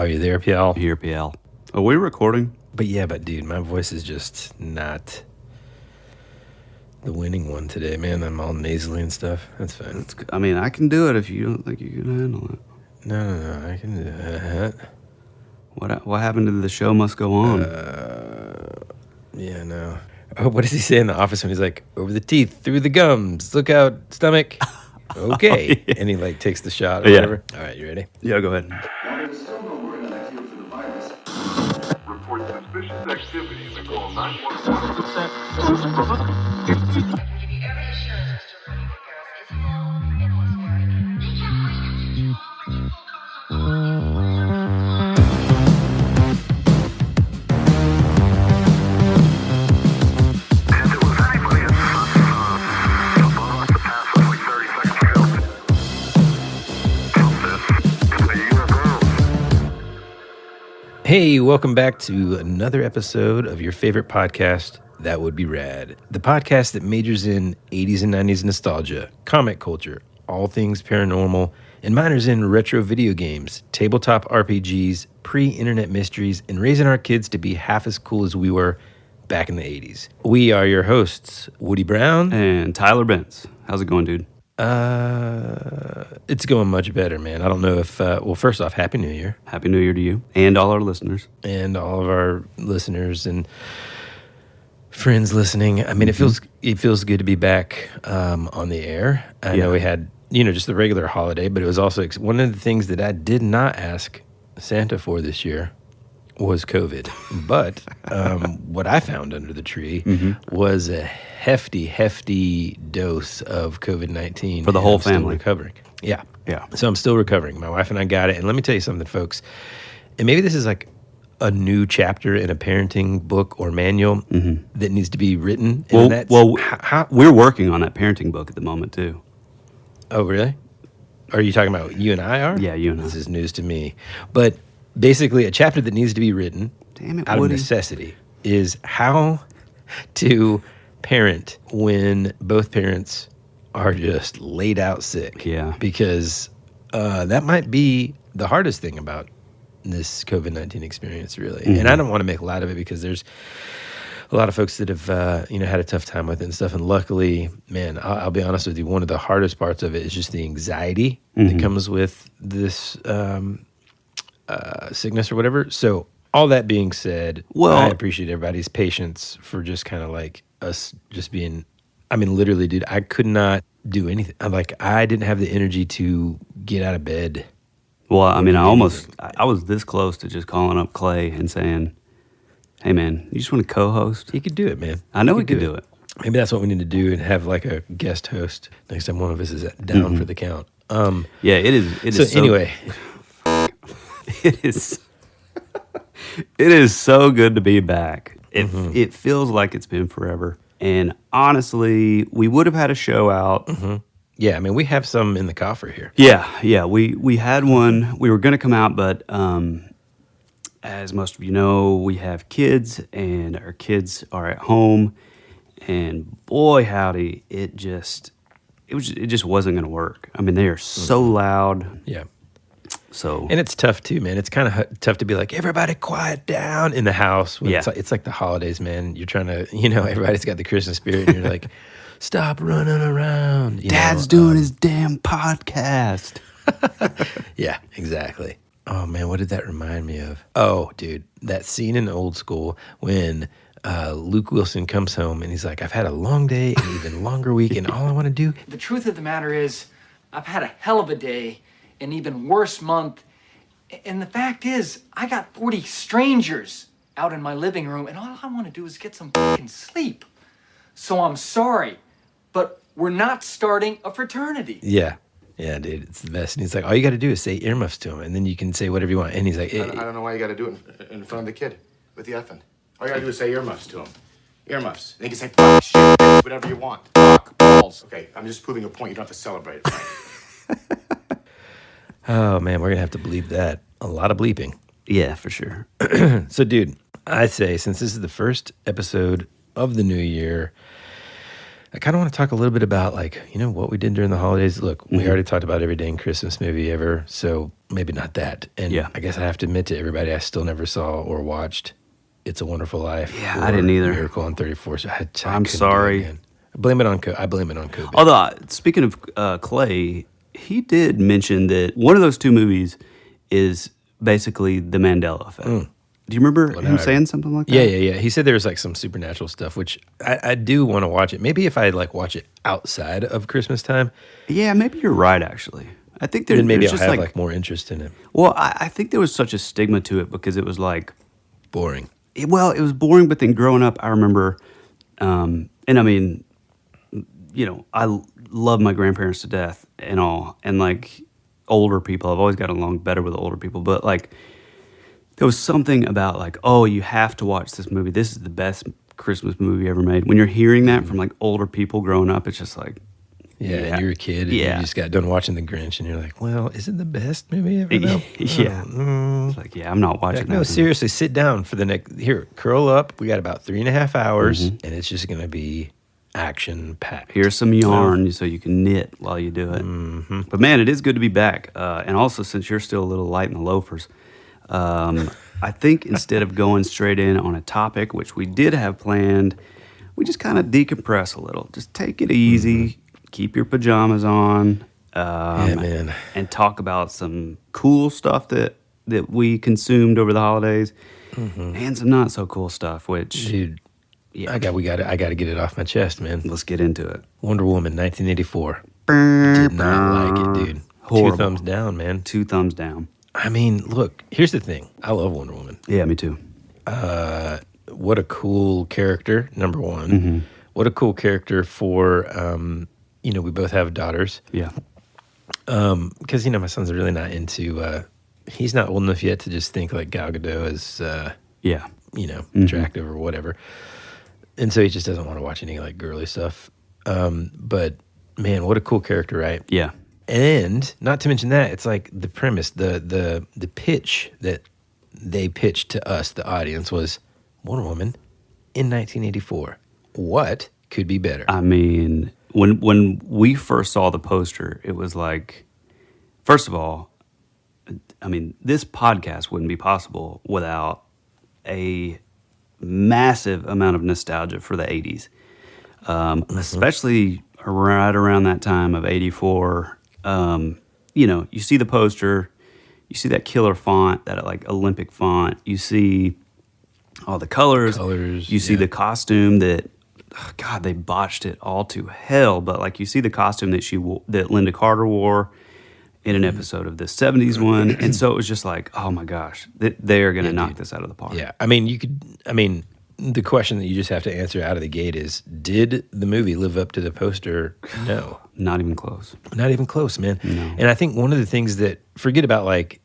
Are you there, PL? Here, PL. Are we recording? But dude, my voice is just not the winning one today, man. I'm all nasally and stuff. That's fine. I can do it if you don't think you can handle it. No, I can do that. What happened to the show must go on? No. Oh, what does he say in the office when he's like, over the teeth, through the gums, look out, stomach. Okay. Yeah. And he like takes the shot or whatever. All right, you ready? Yeah, go ahead. Report suspicious activities and call 911. Hey, welcome back to another episode of your favorite podcast, That Would Be Rad. The podcast that majors in 80s and 90s nostalgia, comic culture, all things paranormal, and minors in retro video games, tabletop RPGs, pre-internet mysteries, and raising our kids to be half as cool as we were back in the 80s. We are your hosts, Woody Brown. And Tyler Bence. How's it going, dude? It's going much better, man. I don't know if, first off, Happy New Year. Happy New Year to you and all our listeners. And all of our listeners and friends listening. I mean, it feels good to be back on the air. I know we had, just the regular holiday, but it was also one of the things that I did not ask Santa for this year was COVID. But what I found under the tree was a hefty dose of COVID-19. For the whole family. family. Still recovering. Yeah. Yeah. So I'm still recovering. My wife and I got it. And let me tell you something, folks. And maybe this is like a new chapter in a parenting book or manual that needs to be written. And we're working on that parenting book at the moment, too. Oh, really? Are you talking about you and I are? Yeah, you and I. This is news to me. But basically, a chapter that needs to be written out Woody. of necessity is how to parent when both parents are just laid out sick. Yeah. Because that might be the hardest thing about this COVID-19 experience, really. And I don't want to make a lot of it because there's a lot of folks that have, had a tough time with it and stuff. And luckily, man, I'll be honest with you, one of the hardest parts of it is just the anxiety that comes with this sickness or whatever. So all that being said, I appreciate everybody's patience for just kind of like us just being, literally, dude, I could not do anything. I didn't have the energy to get out of bed. Well, I was this close to just calling up Clay and saying, hey, man, you just want to co-host? He could do it, man. I know he could do it. Maybe that's what we need to do and have like a guest host next time one of us is down for the count. Yeah, it is. Anyway. It is so good to be back. It feels like it's been forever. And honestly, we would have had a show out. Yeah, we have some in the coffer here. Yeah. We had one. We were going to come out, but as most of you know, we have kids, and our kids are at home. And boy, howdy, it just wasn't going to work. They are so loud. Yeah. So, and it's tough too, man. It's kind of tough to be like, everybody quiet down in the house. When it's like the holidays, man. You're trying to, everybody's got the Christmas spirit, and you're like, stop running around. Dad's doing his damn podcast. Yeah, exactly. Oh, man, what did that remind me of? Oh, dude, that scene in Old School when Luke Wilson comes home and he's like, I've had a long day, an even longer week, and all I want to do. The truth of the matter is, I've had a hell of a day, an even worse month, and the fact is, I got 40 strangers out in my living room, and all I want to do is get some fucking sleep. So I'm sorry, but we're not starting a fraternity. Yeah, dude, it's the best. And he's like, all you got to do is say earmuffs to him, and then you can say whatever you want. And he's like, I don't know why you got to do it in front of the kid with the effing. All you got to do is say earmuffs to him. Earmuffs. And you can say, fuck, shit, whatever you want. Fuck, balls. Okay, I'm just proving a point. You don't have to celebrate it, right? Oh, man, we're going to have to bleep that. A lot of bleeping. Yeah, for sure. So, dude, I say, since this is the first episode of the new year, I kind of want to talk a little bit about like, what we did during the holidays. Look, we already talked about every dang Christmas movie ever, so maybe not that. And I guess I have to admit to everybody, I still never saw or watched It's a Wonderful Life. Yeah, I didn't either. Miracle on 34th. So I'm sorry. I blame it on COVID. Although, speaking of Clay, he did mention that one of those two movies is basically the Mandela Effect. Do you remember him saying something like that? Yeah. He said there was like some supernatural stuff, which I do want to watch it. Maybe if I like watch it outside of Christmas time. Yeah, maybe you're right, actually. I think then maybe I'll just have like more interest in it. Well, I think there was such a stigma to it because it was like... Boring. It was boring, but then growing up, I remember... and I mean, I love my grandparents to death and all. And like older people, I've always gotten along better with older people. But like... There was something about like, oh, you have to watch this movie. This is the best Christmas movie ever made. When you're hearing that from like older people growing up, it's just like, and you're a kid and you just got done watching The Grinch and you're like, well, is it the best movie ever? No. It's like, I'm not watching that. No, seriously, sit down for the next, here, curl up. We got about 3.5 hours and it's just going to be action packed. Here's some yarn so you can knit while you do it. But man, it is good to be back. And also, since you're still a little light in the loafers, I think instead of going straight in on a topic, which we did have planned, we just kind of decompress a little. Just take it easy, keep your pajamas on, man. and talk about some cool stuff that we consumed over the holidays, and some not so cool stuff. Which, dude, I got to get it off my chest, man. Let's get into it. Wonder Woman, 1984. Did not like it, dude. Horrible. 2 thumbs down, man. 2 thumbs down. I mean, look, here's the thing. I love Wonder Woman. Yeah, me too. What a cool character, number one. What a cool character for, we both have daughters. Yeah. Because, my son's really not into, he's not old enough yet to just think like Gal Gadot is, attractive or whatever. And so he just doesn't want to watch any like girly stuff. But man, what a cool character, right? Yeah. And not to mention that, it's like the premise, the pitch that they pitched to us, the audience, was Wonder Woman in 1984. What could be better? I mean, when we first saw the poster, it was like, first of all, I mean, this podcast wouldn't be possible without a massive amount of nostalgia for the 80s, especially right around that time of 84. You see the poster, you see that killer font, that like Olympic font, you see all the colors, you see the costume that, God, they botched it all to hell, but like you see the costume that Linda Carter wore in an episode of the 70s one, and so it was just like, oh my gosh, they are going to knock this out of the park. Yeah, the question that you just have to answer out of the gate is, did the movie live up to the poster? No. Not even close. Not even close, man. No. And I think one of the things that, forget about like,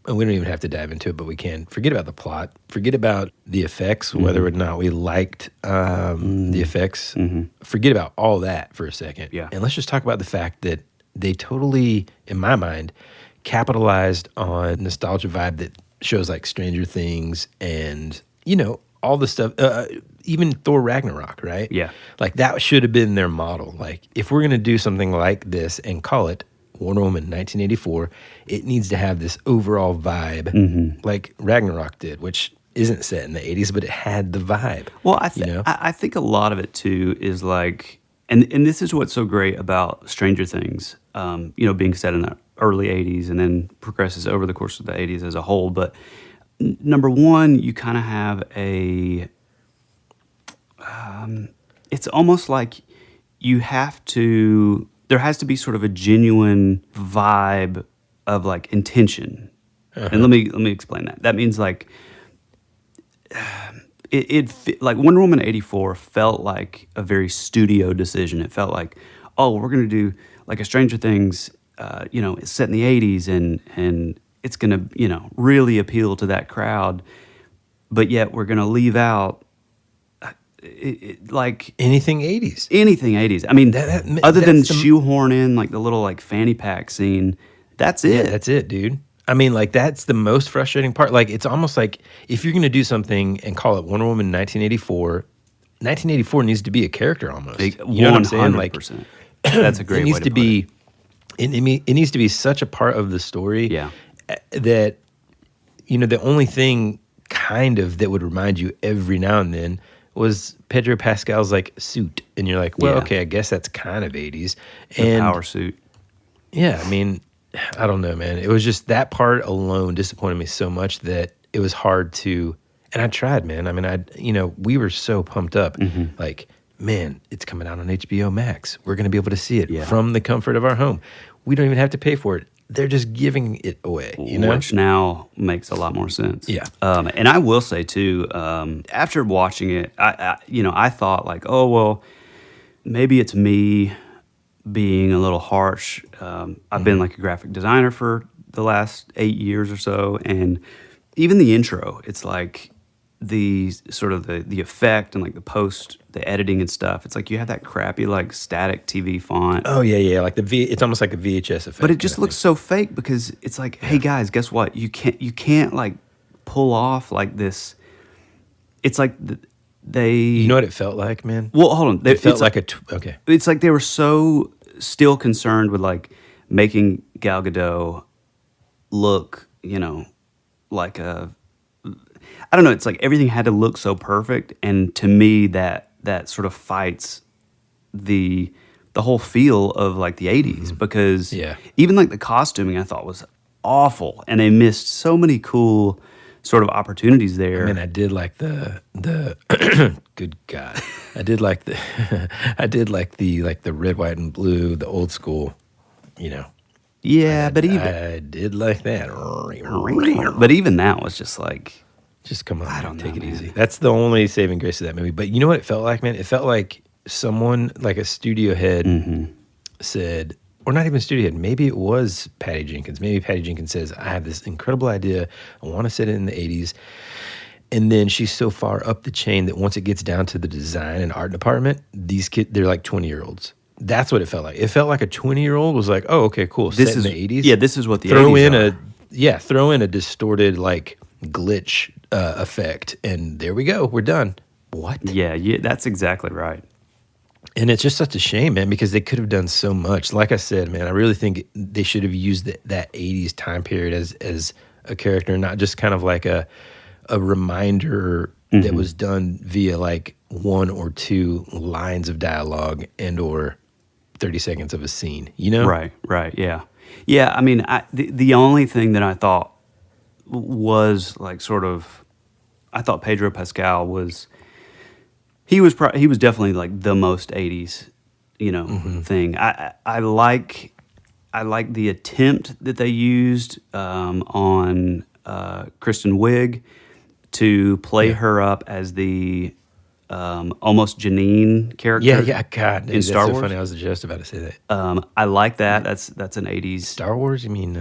we don't even have to dive into it, but we can. Forget about the plot. Forget about the effects, whether or not we liked the effects. Forget about all that for a second. Yeah. And let's just talk about the fact that they totally, in my mind, capitalized on nostalgia vibe that shows like Stranger Things and, all the stuff, even Thor Ragnarok, right? Yeah. Like that should have been their model. Like if we're going to do something like this and call it Wonder Woman 1984, it needs to have this overall vibe like Ragnarok did, which isn't set in the 80s, but it had the vibe. Well, I think a lot of it too is like, and this is what's so great about Stranger Things, being set in the early 80s and then progresses over the course of the 80s as a whole. But number one, you kind of have it's almost like there has to be sort of a genuine vibe of like intention. And let me explain that. That means like, like Wonder Woman 84 felt like a very studio decision. It felt like, oh, we're going to do like a Stranger Things, it's set in the 80s and it's going to, really appeal to that crowd. But yet we're going to leave out like anything 80s. Anything 80s. I mean, other than shoehorn in like the little like fanny pack scene, that's it. Yeah, that's it, dude. I mean, like that's the most frustrating part. Like it's almost like if you're going to do something and call it Wonder Woman 1984, 1984 needs to be a character almost. Like, You know what I'm saying? Like 100%. That's a great it needs way to put be. It needs to be such a part of the story. Yeah. That the only thing kind of that would remind you every now and then was Pedro Pascal's like suit, and you're like, well, Yeah. okay, I guess that's kind of 80s. The And power suit. yeah, I mean, I don't know, man. It was just that part alone disappointed me so much that it was hard to. And I tried, man. I mean, we were so pumped up, like, man, it's coming out on HBO Max. We're going to be able to see it from the comfort of our home. We don't even have to pay for it. They're just giving it away, Which now makes a lot more sense. Yeah. And I will say too, after watching it, I thought like, oh well, maybe it's me being a little harsh. I've been like a graphic designer for the last 8 years or so, and even the intro, it's like the sort of the effect and like the editing and stuff. It's like you have that crappy like static TV font. Oh yeah, like it's almost like a VHS effect. But it just looks so fake because it's like, hey guys, guess what? You can't like pull off like this. It's like they. You know what it felt like, man? Well, hold on. It felt like okay. It's like they were so still concerned with like making Gal Gadot look, like a. I don't know. It's like everything had to look so perfect, and to me, that sort of fights the whole feel of like the '80s because even like the costuming I thought was awful, and they missed so many cool sort of opportunities there. I mean, I did like the good God, I did like the the red, white, and blue, the old school, Yeah, but even I did like that. But even that was just like. Just come on, I don't take know, it man. easy. That's the only saving grace of that movie. But you know what it felt like, man? It felt like someone, like a studio head, said, or not even a studio head, maybe it was Patty Jenkins. Maybe Patty Jenkins says, I have this incredible idea. I want to set it in the 80s. And then she's so far up the chain that once it gets down to the design and art department, these kids, they're like 20-year-olds. That's what it felt like. It felt like a 20-year-old was like, oh, okay, cool. This set is in the 80s. Yeah, this is what the throw 80s in are. throw in a distorted like glitch effect, and there we go. We're done. What? Yeah, that's exactly right. And it's just such a shame, man, because they could have done so much. Like I said, man, I really think they should have used that 80s time period as a character, not just kind of like a reminder that was done via like one or two lines of dialogue and or 30 seconds of a scene, Right, yeah. Yeah, I mean, the only thing that I thought was like sort of, I thought Pedro Pascal was definitely like the most 80s, thing. I like the attempt that they used on Kristen Wiig to play her up as the almost Janine character. Yeah, God, in that's Star so Wars. funny. I was just about to say that. I like that. That's an 80s. Star Wars? You mean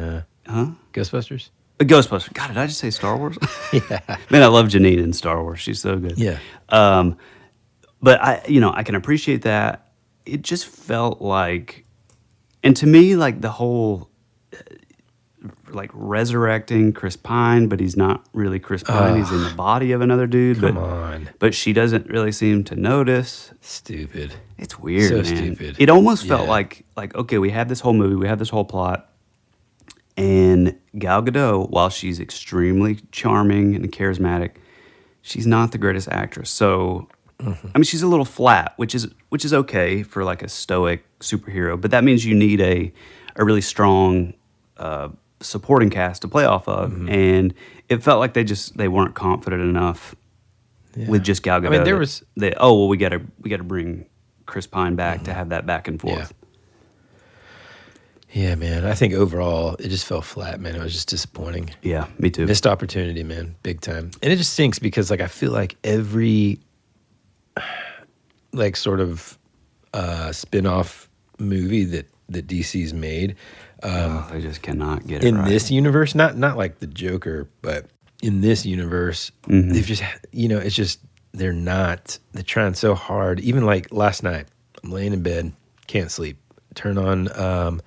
Ghostbusters? Ghostbusters. God, did I just say Star Wars? Yeah. Man, I love Janine in Star Wars. She's so good. Yeah. But I can appreciate that. It just felt like, and to me, like the whole, like resurrecting Chris Pine, but he's not really Chris Pine. He's in the body of another dude. Come on. But she doesn't really seem to notice. Stupid. It's weird, So man. stupid. It almost felt Yeah. like okay, we have this whole movie, we have this whole plot, and Gal Gadot, while she's extremely charming and charismatic, she's not the greatest actress. So, I mean, she's a little flat, which is okay for like a stoic superhero, but that means you need a really strong supporting cast to play off of, and it felt like they weren't confident enough with just Gal Gadot. I mean, there was we got to bring Chris Pine back to have that back and forth. Yeah, man. I think overall it just fell flat, man. It was just disappointing. Yeah, me too. Missed opportunity, man, big time. And it just stinks because like I feel like every like sort of spin-off movie that DC's made They just cannot get it in right. this universe, not like the Joker, but in this universe, they've just it's just they're trying so hard. Even like last night, I'm laying in bed, can't sleep. Turn on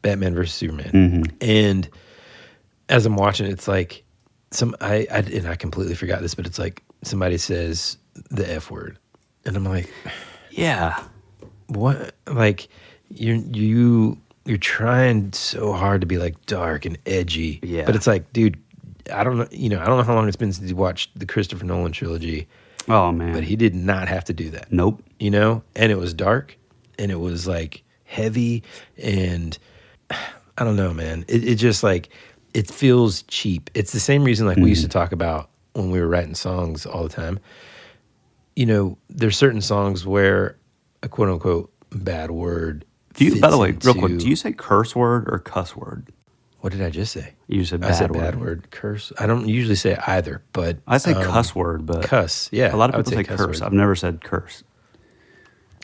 Batman versus Superman, and as I'm watching, it's like I completely forgot this, but it's like somebody says the F word, And I'm like, Yeah. what? Like, you're trying so hard to be like dark and edgy. Yeah. But it's like, dude, I don't know. I don't know how long it's been since you watched the Christopher Nolan trilogy. Oh, man. But he did not have to do that. Nope. And it was dark, and it was like heavy, and I don't know, man. It just like, it feels cheap. It's the same reason like we used to talk about when we were writing songs all the time. There's certain songs where a quote unquote bad word. By the way, fits real quick, into- do you say curse word or cuss word? What did I just say? You said I said bad word. bad word, curse. I don't usually say either, but I say cuss word, but cuss. Yeah, a lot I of would people say cuss curse. word. I've never said curse.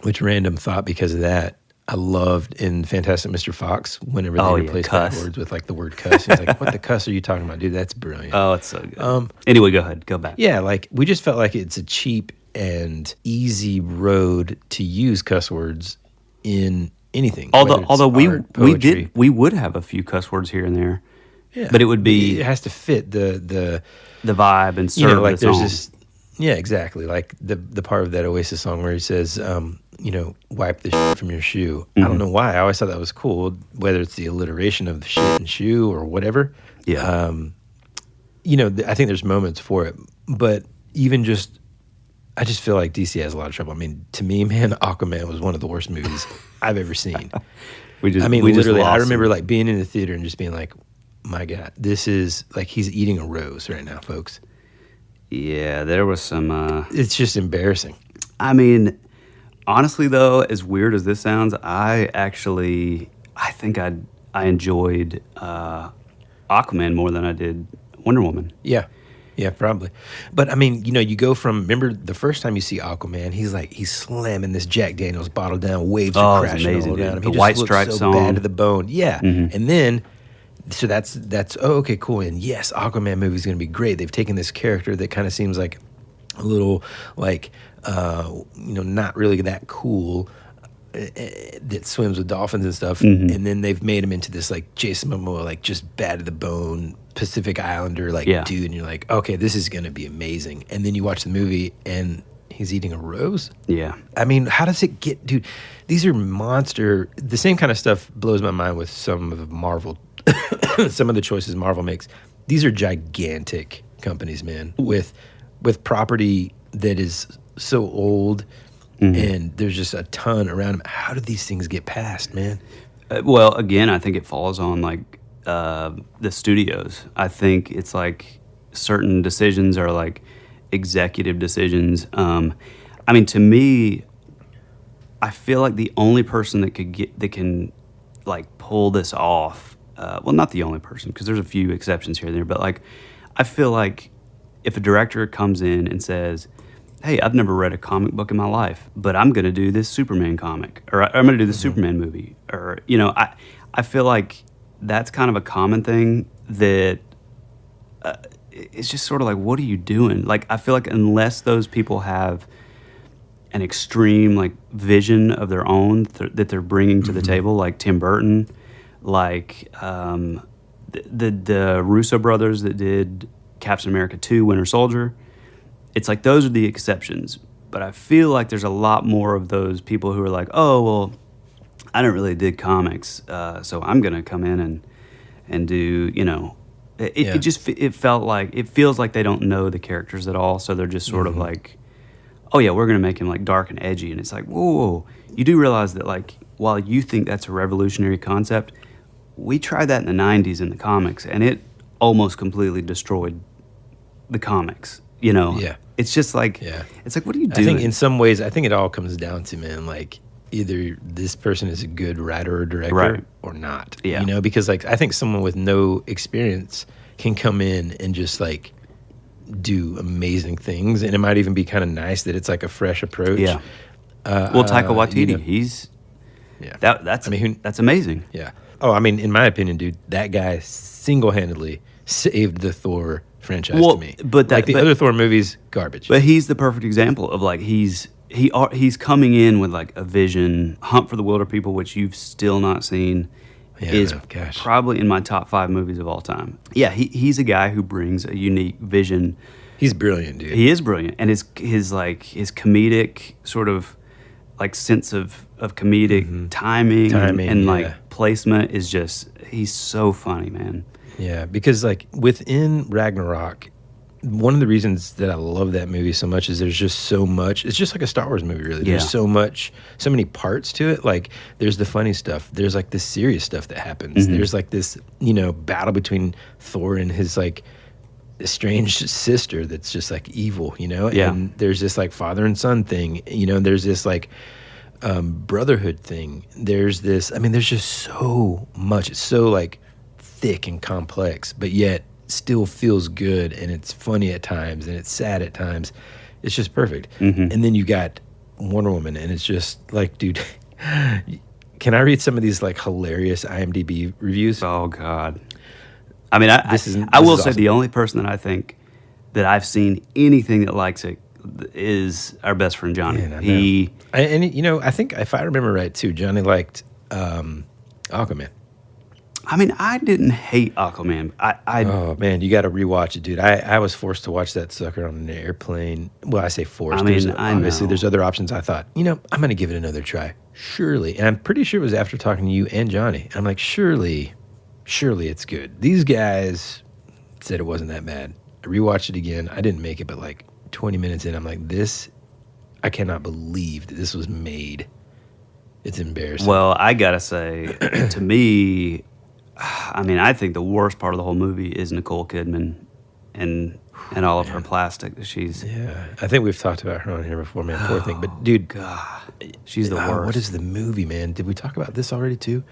Which random thought because of that. I loved in Fantastic Mr. Fox whenever they Oh, yeah, replaced bad cuss. words with like the word cuss. He's like, "What the cuss are you talking about, dude? That's brilliant." Oh, it's so good. Anyway, go ahead. Go back. Yeah, like we just felt like it's a cheap and easy road to use cuss words in anything. whether it's Although art, poetry. we would have a few cuss words here and there, Yeah, but it would be it has to fit the the vibe and serve like the there's song. this. Yeah, exactly. Like the part of that Oasis song where he says, wipe the shit from your shoe. I don't know why. I always thought that was cool, whether it's the alliteration of shit and shoe or whatever. Yeah. I think there's moments for it, but even just, I just feel like DC has a lot of trouble. I mean, to me, man, Aquaman was one of the worst movies I've ever seen. we just Literally, I lost remember him. like being in the theater and just being like, my God, this is like he's eating a rose right now, folks. Yeah, there was some. It's just embarrassing. I mean, honestly, though, as weird as this sounds, I think I enjoyed Aquaman more than I did Wonder Woman. Yeah. Yeah, probably. But I mean, you go from, remember the first time you see Aquaman, he's slamming this Jack Daniels bottle down, waves Oh, are it's crashing amazing, all around dude. him. The He just White looks Stripes so song. bad to the bone. Yeah. Mm-hmm. And then, so that's okay, cool. And yes, Aquaman movie's going to be great. They've taken this character that kind of seems like a little like, not really that cool, that swims with dolphins and stuff, and then they've made him into this like Jason Momoa, like just bad to the bone Pacific Islander dude, and you're like, okay, this is gonna be amazing. And then you watch the movie and he's eating a rose. Yeah. I mean, how does it get, dude? These are monster. The same kind of stuff blows my mind with some of Marvel, some of the choices Marvel makes. These are gigantic companies, man, with property that is so old. And there's just a ton around them. How do these things get passed, man? Well, again, I think it falls on like the studios. I think it's like certain decisions are like executive decisions. I mean, to me, I feel like the only person that can like pull this off. Well, not the only person, because there's a few exceptions here and there. But like, I feel like if a director comes in and says, hey, I've never read a comic book in my life, but I'm going to do this Superman comic, or I'm going to do the Superman movie, or, I feel like that's kind of a common thing that it's just sort of like, what are you doing? Like, I feel like unless those people have an extreme, like, vision of their own that they're bringing to the table, like Tim Burton, like the Russo brothers that did Captain America 2, Winter Soldier, it's like those are the exceptions, but I feel like there's a lot more of those people who are like, oh, well, I don't really dig comics, so I'm going to come in and do, it feels like they don't know the characters at all, so they're just sort of like, oh yeah, we're going to make him like dark and edgy, and it's like, whoa, you do realize that like, while you think that's a revolutionary concept, we tried that in the 90s in the comics, and it almost completely destroyed the comics. Yeah. It's just like, it's like, what are you doing? I think in some ways, it all comes down to, man, like either this person is a good writer or director or not. Yeah. Because like I think someone with no experience can come in and just like do amazing things, and it might even be kind of nice that it's like a fresh approach. Yeah. Well, Taika Waititi, he's that's amazing. Yeah. Oh, I mean, in my opinion, dude, that guy single-handedly saved the Thor franchise to me. But the other Thor movies, garbage. But he's the perfect example of like he's coming in with like a vision. Hunt for the Wilder People, which you've still not seen, is probably in my top 5 movies of all time. Yeah, he's a guy who brings a unique vision He's brilliant, dude. He is brilliant, and his comedic sort of like sense of comedic timing and like placement is just, he's so funny, man. Yeah, because like within Ragnarok, one of the reasons that I love that movie so much is there's just so much. It's just like a Star Wars movie, really. There's so many parts to it. Like there's the funny stuff. There's like this serious stuff that happens. There's like this, battle between Thor and his like estranged sister that's just like evil, and there's this like father and son thing, there's this like brotherhood thing, there's this, there's just so much. It's so like thick and complex, but yet still feels good, and it's funny at times and it's sad at times. It's just perfect. And then you got Wonder Woman, and it's just like, dude, can I read some of these like hilarious IMDb reviews? Oh God. I mean, I will say awesome. The only person that I think that I've seen anything that likes it is our best friend Johnny. Man, I think if I remember right too, Johnny liked Aquaman. I mean, I didn't hate Aquaman. Oh man, you got to rewatch it, dude. I was forced to watch that sucker on an airplane. Well, I say forced. Obviously, there's other options. I thought, I'm going to give it another try. Surely, and I'm pretty sure it was after talking to you and Johnny. And I'm like, surely it's good. These guys said it wasn't that bad. I rewatched it again. I didn't make it, but like 20 minutes in, I'm like, I cannot believe that this was made. It's embarrassing. Well, I gotta say, to me, I think the worst part of the whole movie is Nicole Kidman and all of her plastic that she's. Yeah, I think we've talked about her on here before, man. Poor thing, but dude, God, she's the worst. What is the movie, man? Did we talk about this already too?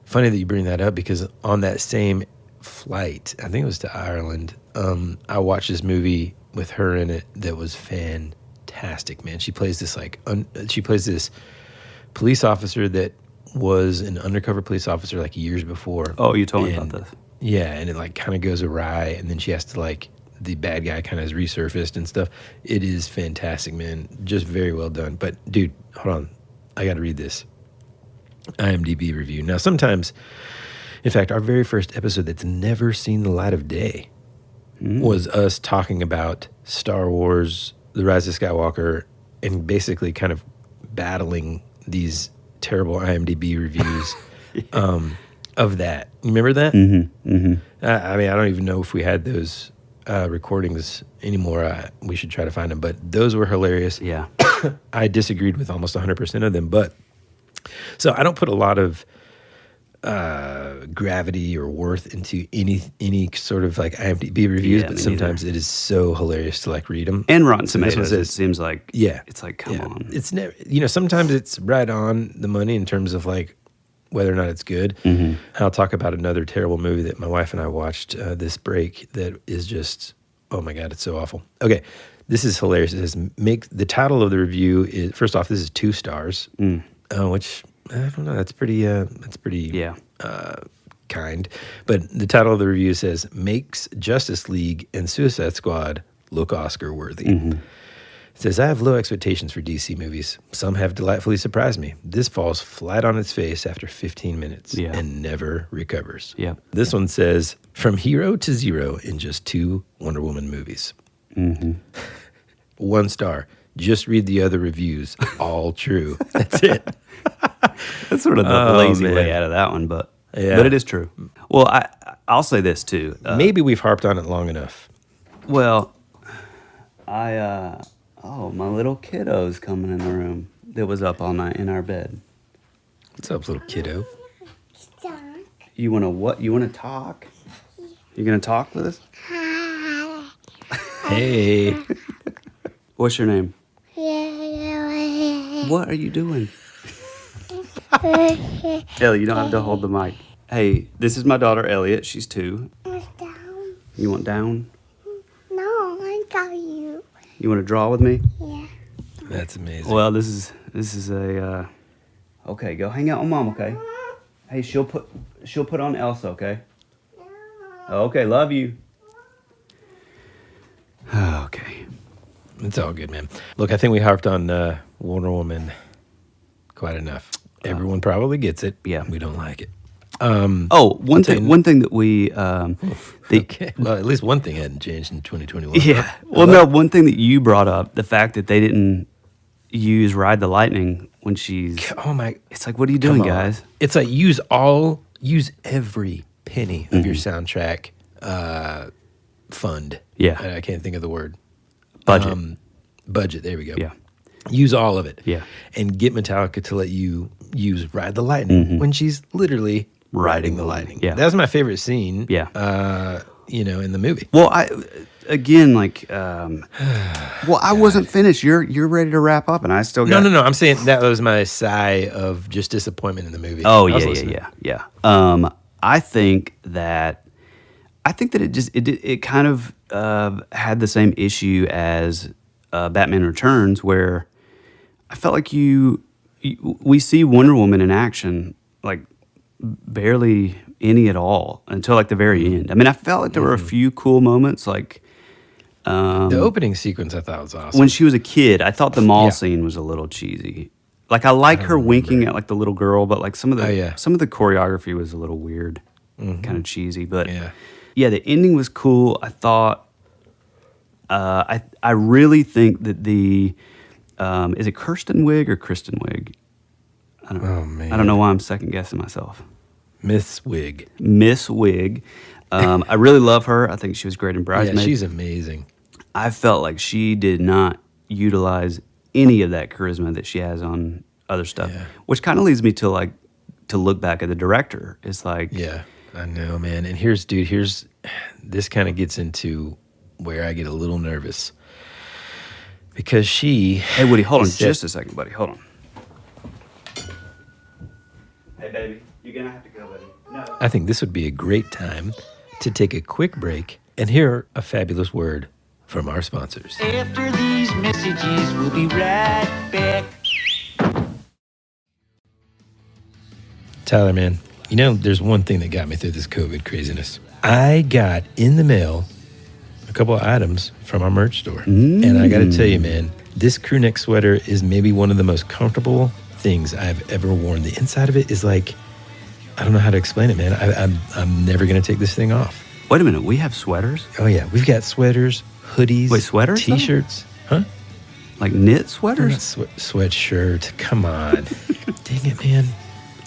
Funny that you bring that up, because on that same flight, I think it was to Ireland, I watched this movie with her in it that was fantastic, man. She plays this this police officer that was an undercover police officer like years before. Oh, you told me about this. Yeah, and it like kind of goes awry, and then she has to like, the bad guy kind of has resurfaced and stuff. It is fantastic, man. Just very well done. But dude, hold on, I got to read this IMDb review. Now, sometimes, in fact, our very first episode that's never seen the light of day was us talking about Star Wars, The Rise of Skywalker, and basically kind of battling these terrible IMDb reviews of that. You remember that? I don't even know if we had those recordings anymore. We should try to find them, but those were hilarious. Yeah. I disagreed with almost 100% of them, but so I don't put a lot of gravity or worth into any sort of like IMDb reviews, but sometimes it is so hilarious to like read them. And Rotten Tomatoes, it seems like, it's like, come on. It's never, sometimes it's right on the money in terms of like whether or not it's good. I'll talk about another terrible movie that my wife and I watched this break that is just, oh my God, it's so awful. Okay, this is hilarious. It says, the title of the review is, first off, this is 2 stars. Which I don't know. That's pretty. Kind. But the title of the review says, "Makes Justice League and Suicide Squad look Oscar worthy." It says, "I have low expectations for DC movies. Some have delightfully surprised me. This falls flat on its face after 15 minutes and never recovers." This one says, "From hero to zero in just 2 Wonder Woman movies." 1 star. Just read the other reviews. All true. That's it. That's sort of the lazy way out of that one, but it is true. Well, I'll say this too. Maybe we've harped on it long enough. Well, my little kiddo's coming in the room that was up all night in our bed. What's up, little kiddo? You want to what? You want to talk? You going to talk with us? Hey. What's your name? What are you doing? Ellie, you don't have to hold the mic. Hey, this is my daughter, Elliot. She's 2. Down. You want down? No, I got you. You want to draw with me? Yeah. That's amazing. Well, this is a okay, go hang out with Mom, okay? Hey, she'll put on Elsa, okay? Okay, love you. Okay. It's all good, man. Look, I think we harped on Wonder Woman quite enough. Everyone probably gets it. Yeah. We don't like it. One thing that we Okay. Well, at least one thing hadn't changed in 2021. yeah. Well, no, one thing that you brought up, the fact that they didn't use "Ride the Lightning" when she's. Oh my! It's like, what are you doing, Come on. guys? It's like use every penny of your soundtrack fund. Yeah. I can't think of the word. Budget. Budget. There we go. Yeah. Use all of it. Yeah. And get Metallica to let you use "Ride the Lightning" when she's literally riding the lightning. Yeah. That was my favorite scene. Yeah. In the movie. Well, I wasn't finished. You're ready to wrap up, and I still got. No. I'm saying that was my sigh of just disappointment in the movie. Oh I was yeah. listening. I think that it kind of had the same issue as Batman Returns, where I felt like we see Wonder Woman in action like barely any at all until like the very end. I mean, I felt like there were a few cool moments, like The opening sequence I thought was awesome. when she was a kid. I thought the mall scene was a little cheesy. Like I like her winking at like the little girl, but like some of the choreography was a little weird, kind of cheesy. But yeah, the ending was cool. I thought. I really think that the is it Kirsten Wiig or Kristen Wiig? I don't know. Oh, man. I don't know why I'm second guessing myself. Miss Wig. Miss Wiig. I really love her. I think she was great in Bridesmaids. Yeah, she's amazing. I felt like she did not utilize any of that charisma that she has on other stuff, which kind of leads me to look back at the director. It's like, Yeah, I know, man. And here's this kind of gets into where I get a little nervous because hey, Woody, hold on just a second, buddy. Hold on. Hey, baby, you're gonna have to go, buddy. No. I think this would be a great time to take a quick break and hear a fabulous word from our sponsors. After these messages, we'll be right back. Tyler, man, there's one thing that got me through this COVID craziness. I got in the mail a couple of items from our merch store. And I got to tell you, man, this crew neck sweater is maybe one of the most comfortable things I've ever worn. The inside of it is like, I don't know how to explain it, man. I'm never going to take this thing off. Wait a minute, we have sweaters? Oh, yeah. We've got sweaters, hoodies. Wait, sweaters, though? T-shirts. Huh? Like knit sweaters? Sweatshirt. Come on. Dang it, man.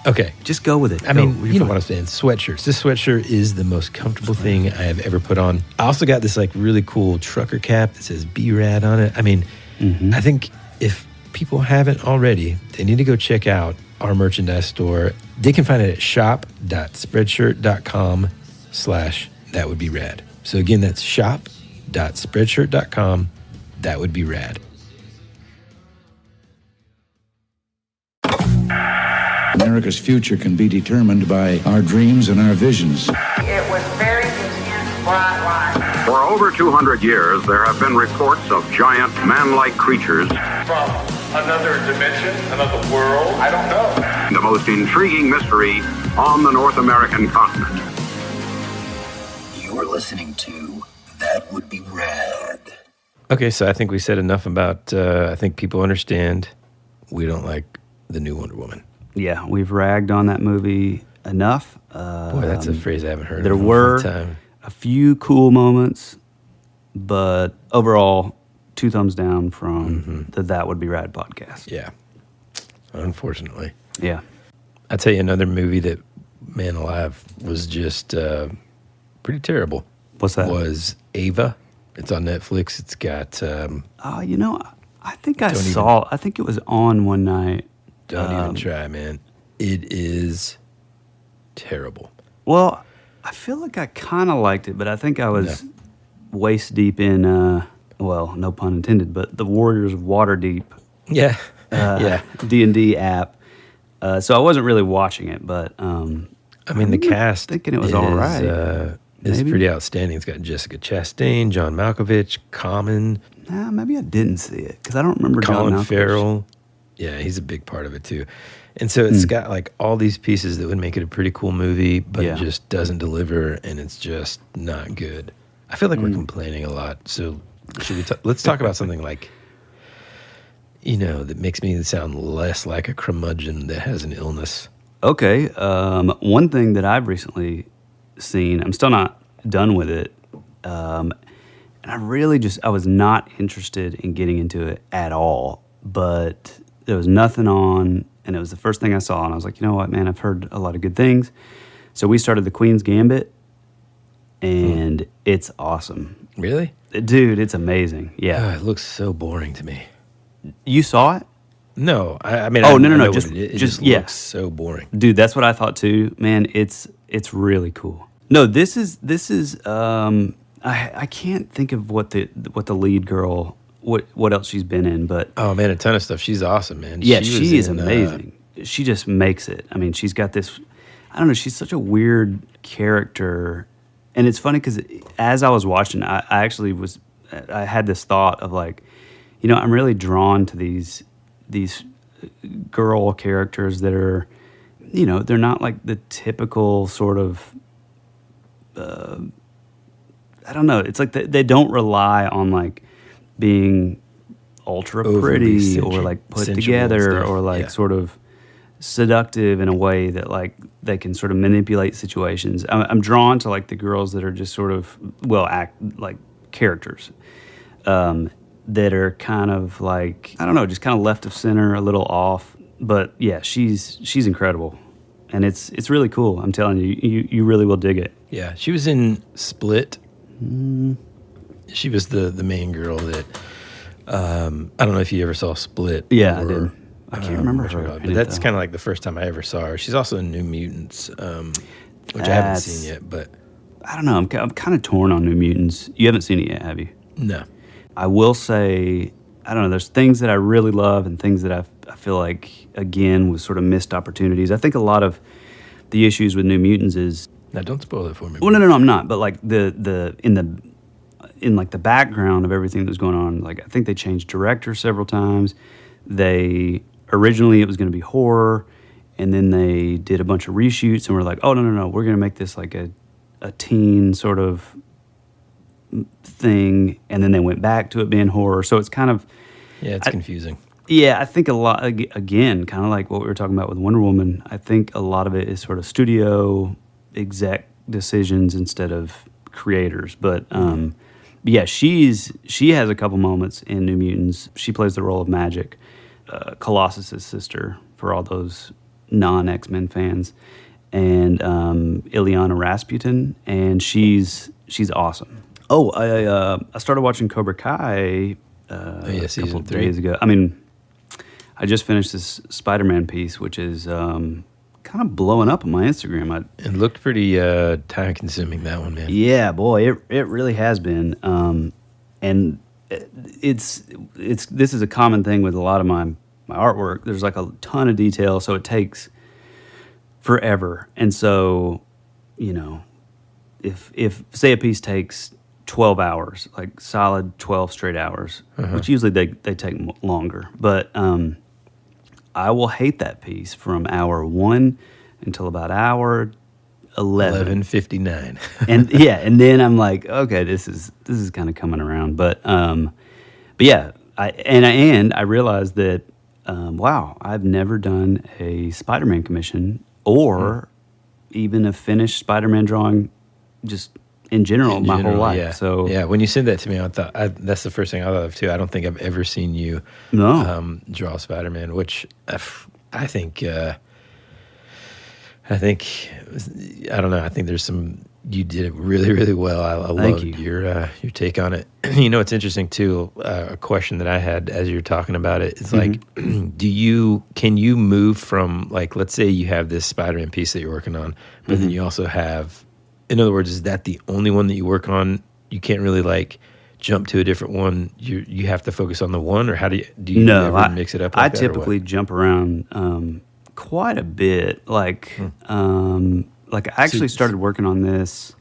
Okay. Just go with it. I mean, you know what I'm saying. Sweatshirts. This sweatshirt is the most comfortable thing I have ever put on. I also got this like really cool trucker cap that says B-Rad on it. I mean, I think if people haven't already, they need to go check out our merchandise store. They can find it at shop.spreadshirt.com/thatwouldberad. So again, that's shop.spreadshirt.com/thatwouldberad. America's future can be determined by our dreams and our visions. It was very intense, bright light. For over 200 years, there have been reports of giant man-like creatures. From another dimension, another world, I don't know. The most intriguing mystery on the North American continent. You're listening to That Would Be Rad. Okay, so I think we said enough about, I think people understand we don't like the new Wonder Woman. Yeah, we've ragged on that movie enough. Boy, that's a phrase I haven't heard There in a long were time. a few cool moments, but overall, 2 thumbs down from the That Would Be Rad podcast. Yeah, unfortunately. Yeah. I'll tell you another movie that, man alive, was just pretty terrible. What's that? Was Ava. It's on Netflix. It's got... I think I saw... I think it was on one night. Don't even try, man. It is terrible. Well, I feel like I kind of liked it, but I think I was waist deep in, well, no pun intended, but the Warriors of Waterdeep. Yeah. D&D app. So I wasn't really watching it, but... I mean, the cast thinking it was all right. It's pretty outstanding. It's got Jessica Chastain, John Malkovich, Common. Nah, maybe I didn't see it, because I don't remember Colin John Malkovich. Farrell. Yeah, he's a big part of it too. And so it's got like all these pieces that would make it a pretty cool movie, but it just doesn't deliver, and it's just not good. I feel like we're complaining a lot. So should we let's talk about something like, that makes me sound less like a curmudgeon that has an illness. Okay. One thing that I've recently seen, I'm still not done with it. And I was not interested in getting into it at all. But there was nothing on, and it was the first thing I saw. And I was like, you know what, man, I've heard a lot of good things. So we started The Queen's Gambit, and it's awesome. Really? Dude, it's amazing. Yeah. It looks so boring to me. You saw it? No, I mean, Oh, I no. know Just what it just looks so boring. Dude, that's what I thought too. Man, it's really cool. No, this is I can't think of what the lead girl what else she's been in, but Oh man, a ton of stuff. She's awesome, man. yeah, was she is in, amazing. She just makes it. I mean, she's got this, I don't know, she's such a weird character. And it's funny because as I was watching, I had this thought of like, you know, I'm really drawn to these girl characters that are, you know, they're not like the typical sort of, I don't know. It's like they don't rely on like being ultra pretty or like put together or like sort of seductive in a way that like they can sort of manipulate situations. I'm drawn to like the girls that are just sort of act like characters that are kind of like, I don't know, just kind of left of center, a little off. But yeah, she's incredible, and it's really cool. I'm telling you, you really will dig it. Yeah, she was in Split. She was the main girl that I don't know if you ever saw Split. Yeah, I did. I can't remember her. But that's kind of like the first time I ever saw her. She's also in New Mutants, which I haven't seen yet. But I don't know. I'm kind of torn on New Mutants. You haven't seen it yet, have you? No. I will say, I don't know. There's things that I really love and things that I feel like, again, was sort of missed opportunities. I think a lot of the issues with New Mutants is. Now, don't spoil it for me. Well, no, I'm not. But like in like the background of everything that was going on, like I think they changed director several times. Originally it was going to be horror, and then they did a bunch of reshoots, and we're like, oh no, we're going to make this like a teen sort of thing, and then they went back to it being horror. So it's kind of it's confusing. Yeah, I think a lot, again, kind of like what we were talking about with Wonder Woman, I think a lot of it is sort of studio exec decisions instead of creators. But yeah, she has a couple moments in New Mutants. She plays the role of Magic, Colossus's sister, for all those non-X-Men fans, and Ileana Rasputin, and she's awesome. Oh, I started watching Cobra Kai a couple 3 days ago. I mean, I just finished this Spider-Man piece, which is kind of blowing up on my Instagram. It looked pretty time-consuming, that one, man. Yeah, boy, it really has been. And this is a common thing with a lot of my artwork. There's like a ton of detail, so it takes forever. And so, you know, if say a piece takes 12 hours, like solid 12 straight hours, which usually they take longer, but I will hate that piece from hour 1 until about hour 11:59. and then I'm like, okay, this is kind of coming around, but yeah, I realized that wow, I've never done a Spider-Man commission or even a finished Spider-Man drawing, just in general, my whole life. Yeah. So yeah, when you said that to me, I thought that's the first thing I thought of too. I don't think I've ever seen you draw Spider-Man, which I think I don't know. I think you did it really, really well. I loved your take on it. You know, it's interesting too. A question that I had as you're talking about it is like, can you move from, like, let's say you have this Spider-Man piece that you're working on, but then you also have, in other words, is that the only one that you work on? You can't really like jump to a different one. You have to focus on the one, or how do you ever mix it up? Like I typically jump around quite a bit. Like I actually started working on this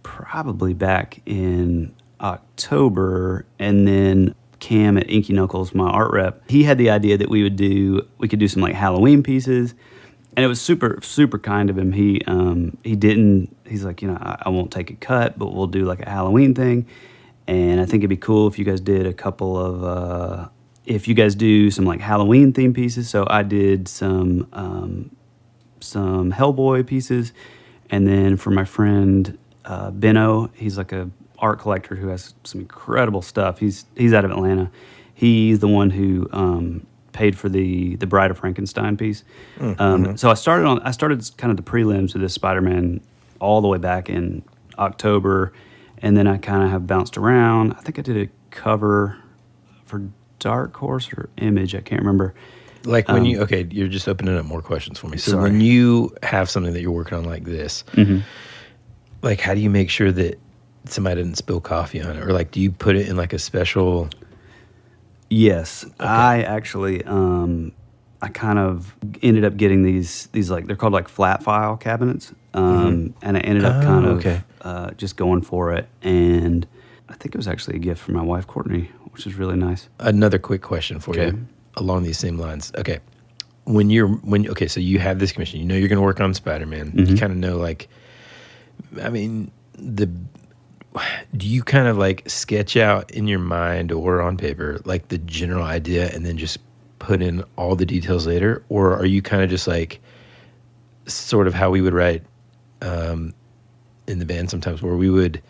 probably back in October, and then Cam at Inky Knuckles, my art rep, he had the idea that we could do some like Halloween pieces. And it was super, super kind of him. He's like, you know, I won't take a cut, but we'll do like a Halloween thing. And I think it'd be cool if you guys did a couple of, if you guys do some like Halloween themed pieces. So I did some some Hellboy pieces. And then for my friend Benno, he's like a art collector who has some incredible stuff. He's out of Atlanta. He's the one who paid for the Bride of Frankenstein piece. So I started kind of the prelims of this Spider-Man all the way back in October, and then I kind of have bounced around. I think I did a cover for Dark Horse or Image. I can't remember. Like when you're just opening up more questions for me. So Sorry. when you have something that you're working on like this, like how do you make sure that somebody didn't spill coffee on it? Or like, do you put it in like a special... Yes, okay. I actually, I kind of ended up getting these like, they're called like flat file cabinets, and I ended up just going for it, and I think it was actually a gift from my wife, Courtney, which is really nice. Another quick question for you along these same lines. Okay, so you have this commission, you know you're going to work on Spider-Man, you kind of know like, I mean, do you kind of like sketch out in your mind or on paper like the general idea and then just put in all the details later? Or are you kind of just like sort of how we would write in the band sometimes, where we would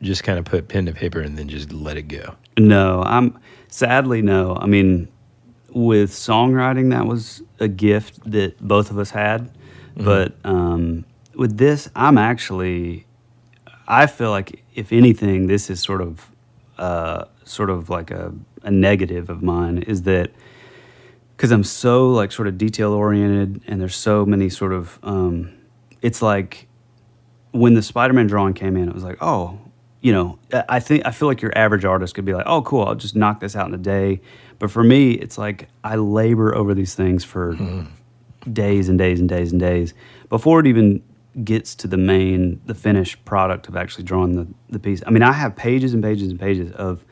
just kind of put pen to paper and then just let it go? No, sadly no. I mean, with songwriting, that was a gift that both of us had. But with this, I feel like, if anything, this is sort of like a negative of mine, is that because I'm so like sort of detail oriented, and there's so many sort of, it's like when the Spider-Man drawing came in, it was like, oh, you know, I feel like your average artist could be like, oh, cool, I'll just knock this out in a day. But for me, it's like I labor over these things for days and days and days and days before it even gets to the finished product of actually drawing the piece. I mean, I have pages and pages and pages of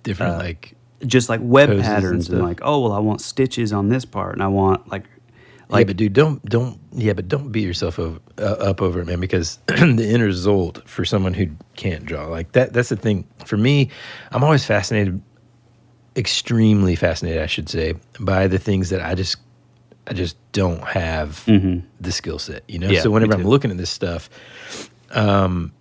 different like just like web patterns and like, oh well, I want stitches on this part, and I want like yeah, but dude, don't beat yourself up over it, man, because the end result for someone who can't draw, like that's the thing for me. I'm always extremely fascinated, I should say, by the things that I just don't have the skill set, you know? Yeah, so whenever I'm looking at this stuff, I'm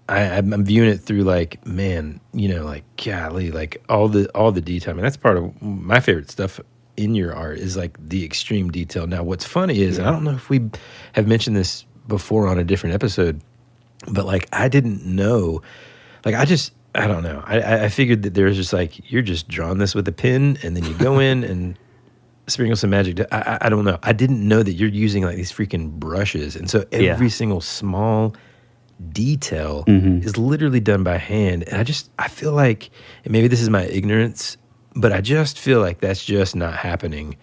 viewing it through like, man, you know, like, golly, like all the detail. I mean, that's part of my favorite stuff in your art is like the extreme detail. Now, what's funny is, and I don't know if we have mentioned this before on a different episode, but like, I didn't know, like, I don't know. I figured that there's just like, you're just drawing this with a pen and then you go in and sprinkle some magic. I don't know. I didn't know that you're using like these freaking brushes. And so every single small detail is literally done by hand. And I feel like, and maybe this is my ignorance, but I just feel like that's just not happening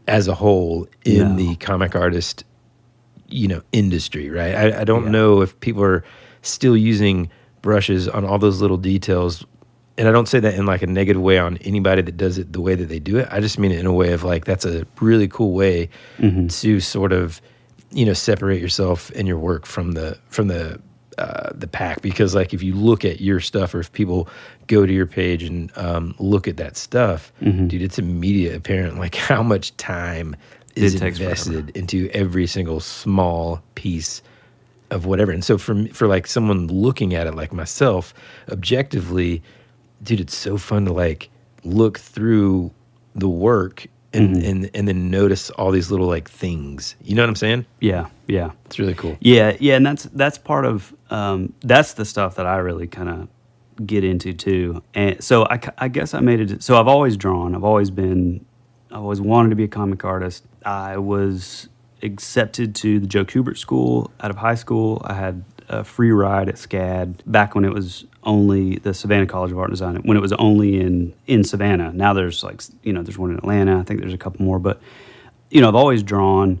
as a whole in the comic artist, you know, industry, right? I don't know if people are still using brushes on all those little details. And I don't say that in like a negative way on anybody that does it the way that they do it. I just mean it in a way of like, that's a really cool way to sort of, you know, separate yourself and your work from the pack. Because like, if you look at your stuff, or if people go to your page and look at that stuff, dude, it's immediate apparent like how much time is invested into every single small piece of whatever. And so for like someone looking at it like myself, objectively, dude, it's so fun to like look through the work and then notice all these little like things. You know what I'm saying? Yeah. It's really cool. Yeah, and that's part of that's the stuff that I really kind of get into too. And so I guess I made it. So I've always drawn. I always wanted to be a comic artist. I was accepted to the Joe Kubert School out of high school. I had a free ride at SCAD back when it was only the Savannah College of Art and Design, when it was only in Savannah. Now there's like, you know, there's one in Atlanta. I think there's a couple more, but you know, I've always drawn,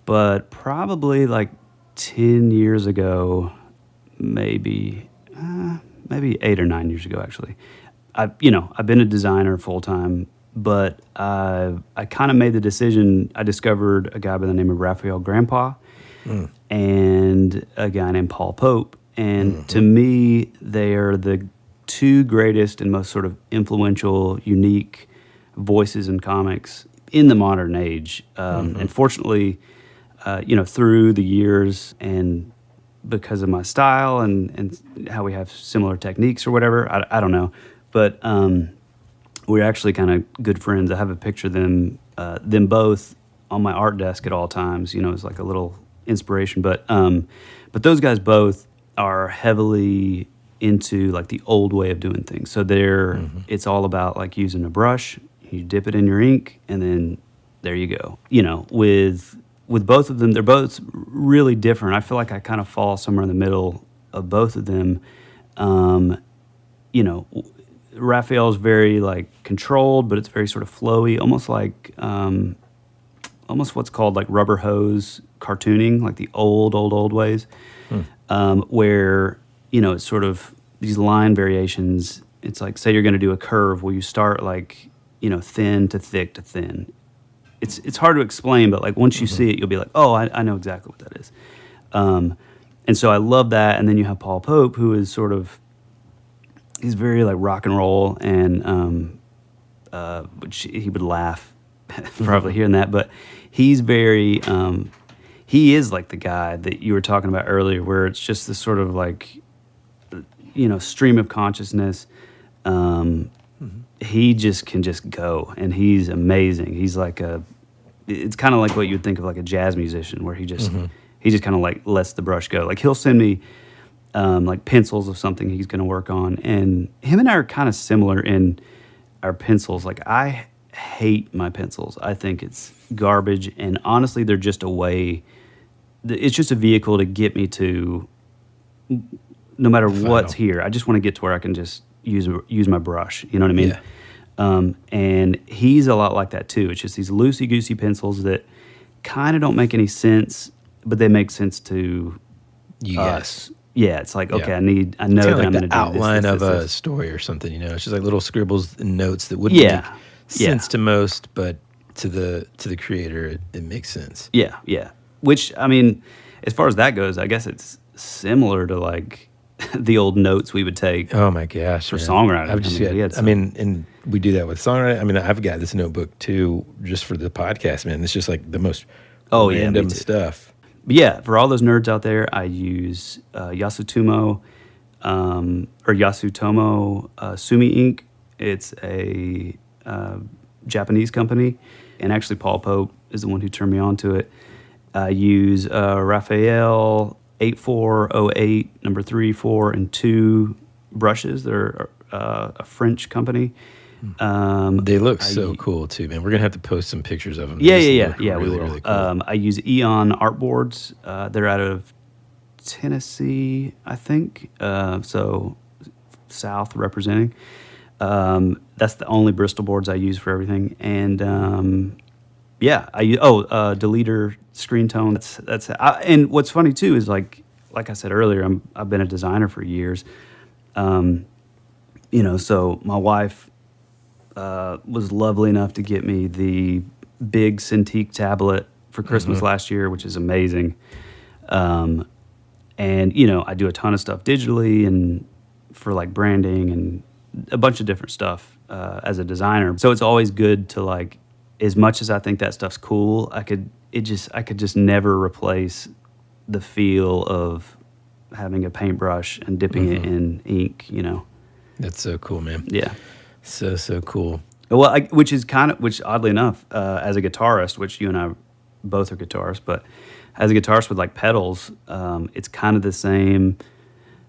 but probably like 10 years ago, maybe 8 or 9 years ago, actually, I've been a designer full time, but I kind of made the decision. I discovered a guy by the name of Raphael Grandpa and a guy named Paul Pope. And to me, they are the two greatest and most sort of influential, unique voices in comics in the modern age. And fortunately, through the years and because of my style and how we have similar techniques or whatever, I don't know. But we're actually kind of good friends. I have a picture of them both on my art desk at all times. It's like a little inspiration. But those guys both are heavily into like the old way of doing things. So it's all about like using a brush. You dip it in your ink, and then there you go. With both of them, they're both really different. I feel like I kind of fall somewhere in the middle of both of them. Raphael's very like controlled, but it's very sort of flowy, almost like almost what's called like rubber hose cartooning, like the old ways, where it's sort of these line variations. It's like, say you're going to do a curve, well, you start like thin to thick to thin. It's hard to explain, but like once you see it, you'll be like, oh, I know exactly what that is. And so I love that. And then you have Paul Pope, who is sort of, he's very like rock and roll, and which he would laugh probably hearing that, but he's very, he is like the guy that you were talking about earlier, where it's just this sort of like, stream of consciousness. He just can just go, and he's amazing. He's like it's kind of like what you'd think of like a jazz musician, where he just kind of like lets the brush go. Like he'll send me like pencils of something he's going to work on, and him and I are kind of similar in our pencils. Like I hate my pencils. I think it's garbage, and honestly, they're just a way. It's just a vehicle to get me to no matter what's here. I just want to get to where I can just use my brush. You know what I mean? Yeah. And he's a lot like that too. It's just these loosey-goosey pencils that kind of don't make any sense, but they make sense to us. Yeah, it's like, okay, I know that I'm going to do the outline this, of a story or something. It's just like little scribbles and notes that wouldn't make sense to most, but to the creator, it makes sense. Yeah, yeah. Which, I mean, as far as that goes, I guess it's similar to like the old notes we would take. Oh my gosh, for songwriting. And we do that with songwriting. I mean, I've got this notebook too, just for the podcast, man. It's just like the most random stuff. But yeah, for all those nerds out there, I use Yasutomo Sumi ink. It's a Japanese company, and actually Paul Pope is the one who turned me on to it. I use Raphael 8408 number 3, 4, and 2 brushes. They're a French company. They look so cool too, man. We're gonna have to post some pictures of them. Yeah. We will. Really cool. I use Eon artboards. They're out of Tennessee, I think. So South representing. That's the only Bristol boards I use for everything. And I use Deleter screen tone. And what's funny too is like I said earlier, I've been a designer for years. So my wife was lovely enough to get me the big Cintiq tablet for Christmas last year, which is amazing. And I do a ton of stuff digitally and for like branding and a bunch of different stuff as a designer. So it's always good to like, as much as I think that stuff's cool, I could just never replace the feel of having a paintbrush and dipping it in ink. That's so cool, man. Yeah, so cool. Well, which oddly enough, as a guitarist, which you and I both are guitarists, but as a guitarist with like pedals, it's kind of the same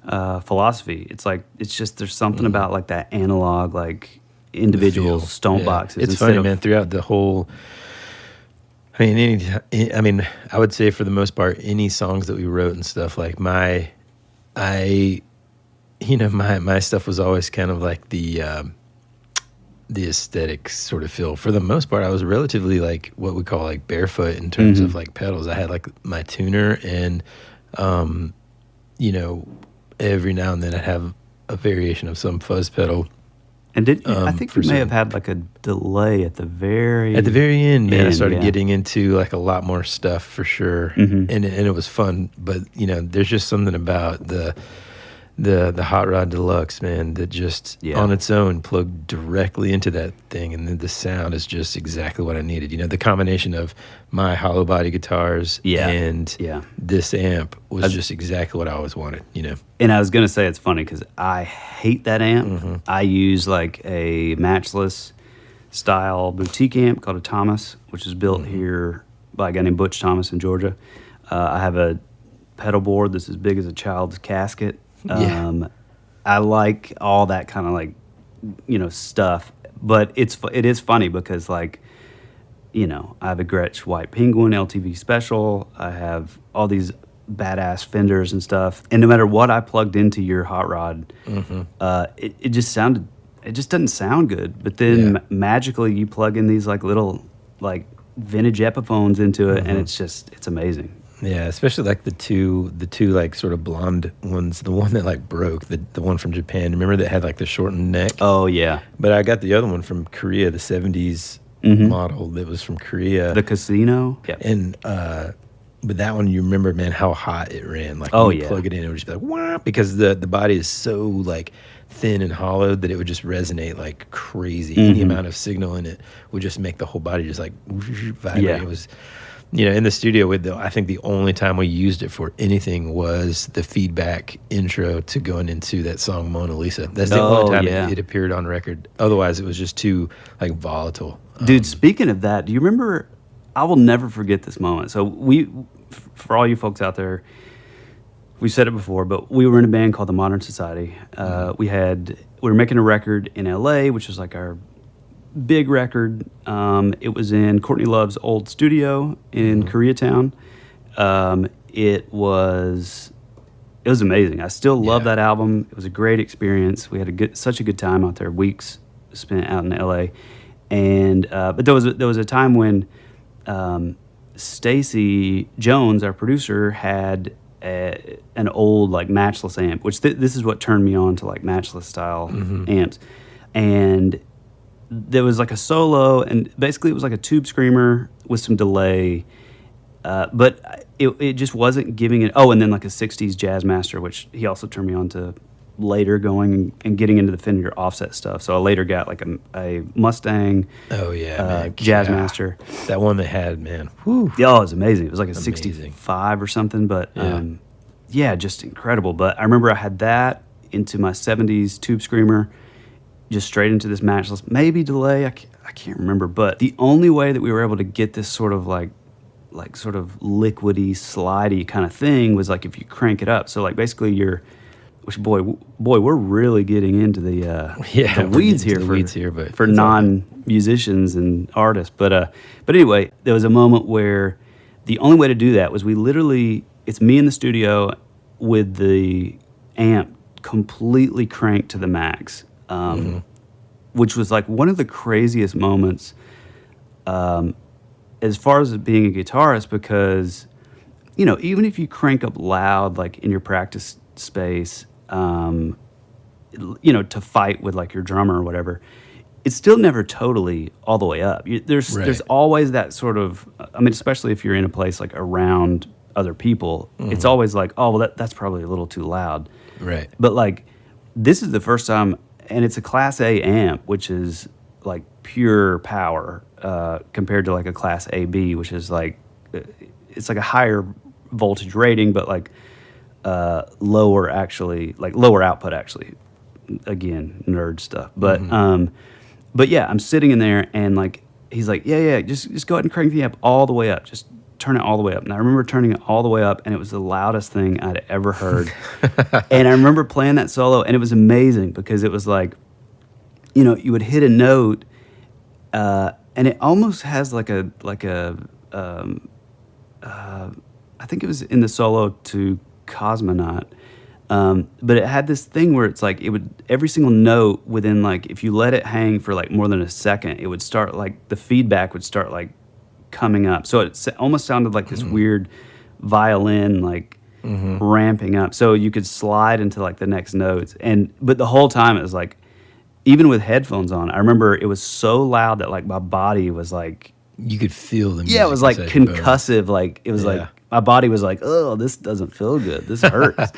philosophy. It's like there's something about like that analog, like individual stomp boxes. It's funny, man. Throughout the whole, I would say for the most part, any songs that we wrote and stuff, like my stuff was always kind of like the aesthetic sort of feel. For the most part, I was relatively like what we call like barefoot in terms of like pedals. I had like my tuner, and every now and then I'd have a variation of some fuzz pedal. And I think you may have had like a delay at the very end, man. I started getting into like a lot more stuff for sure, and it was fun. But there's just something about the Hot Rod Deluxe, man, that just on its own plugged directly into that thing, and then the sound is just exactly what I needed. You know, the combination of my hollow body guitars and this amp was just exactly what I always wanted, you know. And I was going to say, it's funny because I hate that amp. I use like a matchless style boutique amp called a Thomas, which is built here by a guy named Butch Thomas in Georgia. I have a pedal board that's as big as a child's casket. I like all that kind of like, you know, stuff. But it is funny because, like, you know, I have a Gretsch White Penguin LTV Special. I have all these badass Fenders and stuff. And no matter what I plugged into your Hot Rod, it just sounded, it just doesn't sound good. But then magically you plug in these like little like vintage Epiphones into it, and it's amazing. Yeah, especially like the two like sort of blonde ones. The one that like broke, the one from Japan. Remember that had like the shortened neck? Oh yeah. But I got the other one from Korea, the 70s model that was from Korea. The Casino. Yeah. And but that one, you remember, man, how hot it ran. Like you plug it in, it would just be like wah, because the body is so like thin and hollowed that it would just resonate like crazy. Any amount of signal in it would just make the whole body just like vibrate. Yeah. It was, you know, in the studio I think the only time we used it for anything was the feedback intro to going into that song Mona Lisa. That's the only time it appeared on record. Otherwise, it was just too like volatile. Dude, speaking of that, do you remember? I will never forget this moment. So for all you folks out there, we said it before, but we were in a band called the Modern Society. We were making a record in LA, which was like our big record. It was in Courtney Love's old studio in Koreatown. It was amazing. I still love that album. It was a great experience. We had such a good time out there. Weeks spent out in LA, and but there was a time when Stacy Jones, our producer, had an old like matchless amp, which this is what turned me on to like matchless style amps, and there was like a solo, and basically it was like a tube screamer with some delay, but it just wasn't giving it. Oh, and then like a 60s jazz master, which he also turned me on to later, going and getting into the Fender offset stuff. So I later got like a Mustang. Oh yeah, man. Jazz master. That one they had, man. Whew. Yeah, it was amazing. It was like a 65 or something, but just incredible. But I remember I had that into my 70s tube screamer, just straight into this matchless, maybe delay, I can't remember. But the only way that we were able to get this sort of like sort of liquidy, slidey kind of thing was like if you crank it up. So like basically which boy, we're really getting into the weeds here for non-musicians and artists. But anyway, there was a moment where the only way to do that was it's me in the studio with the amp completely cranked to the max. Which was like one of the craziest moments as far as being a guitarist, because, you know, even if you crank up loud, like in your practice space, you know, to fight with like your drummer or whatever, it's still never totally all the way up. There's always that sort of, I mean, especially if you're in a place like around other people, it's always like, oh, well, that's probably a little too loud. Right. But like, this is the first time, and it's a Class A amp, which is like pure power compared to like a Class AB, which is like, it's like a higher voltage rating, but like lower output actually. Again, nerd stuff. But yeah, I'm sitting in there and like, he's like, yeah, just go ahead and crank the amp all the way up. Just turn it all the way up. And I remember turning it all the way up, and it was the loudest thing I'd ever heard. And I remember playing that solo, and it was amazing because it was like, you know, you would hit a note, and it almost has like a I think it was in the solo to Cosmonaut, but it had this thing where it's like every single note within, like, if you let it hang for like more than a second, it would start like the feedback would start like coming up. So it almost sounded like this weird violin like ramping up. So you could slide into like the next notes, but the whole time it was like, even with headphones on, I remember it was so loud that like my body was like, you could feel the music. Yeah, it was like concussive. Like it was like my body was like, oh, this doesn't feel good. This hurts.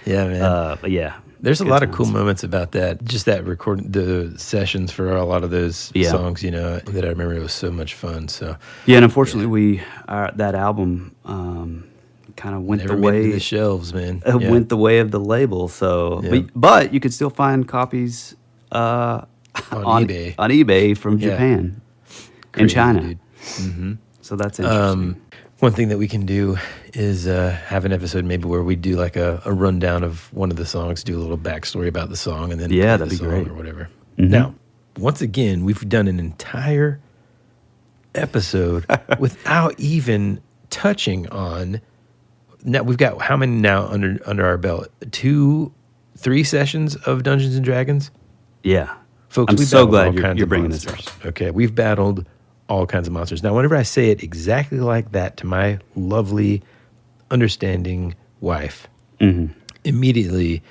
Yeah, man. But yeah, There's a Good lot of times. cool moments about that. Just that recording, the sessions for a lot of those songs, you know, that I remember. It was so much fun. So yeah, and unfortunately, that album kind of went never the made it way to the shelves, man. went the way of the label. So, but you could still find copies on eBay. On eBay from Japan and Crazy, China. dude. Mm-hmm. So that's interesting. One thing that we can do is have an episode maybe where we do like a rundown of one of the songs, do a little backstory about the song, and then play that'd the be song great or whatever. Mm-hmm. Now, once again, we've done an entire episode without even touching on. Now we've got how many now under our belt? 2-3 sessions of Dungeons and Dragons. Yeah, folks. I'm We've so battled glad all you're kinds of bringing this monsters. up. Okay, we've battled all kinds of monsters. Now, whenever I say it exactly like that to my lovely, understanding wife, immediately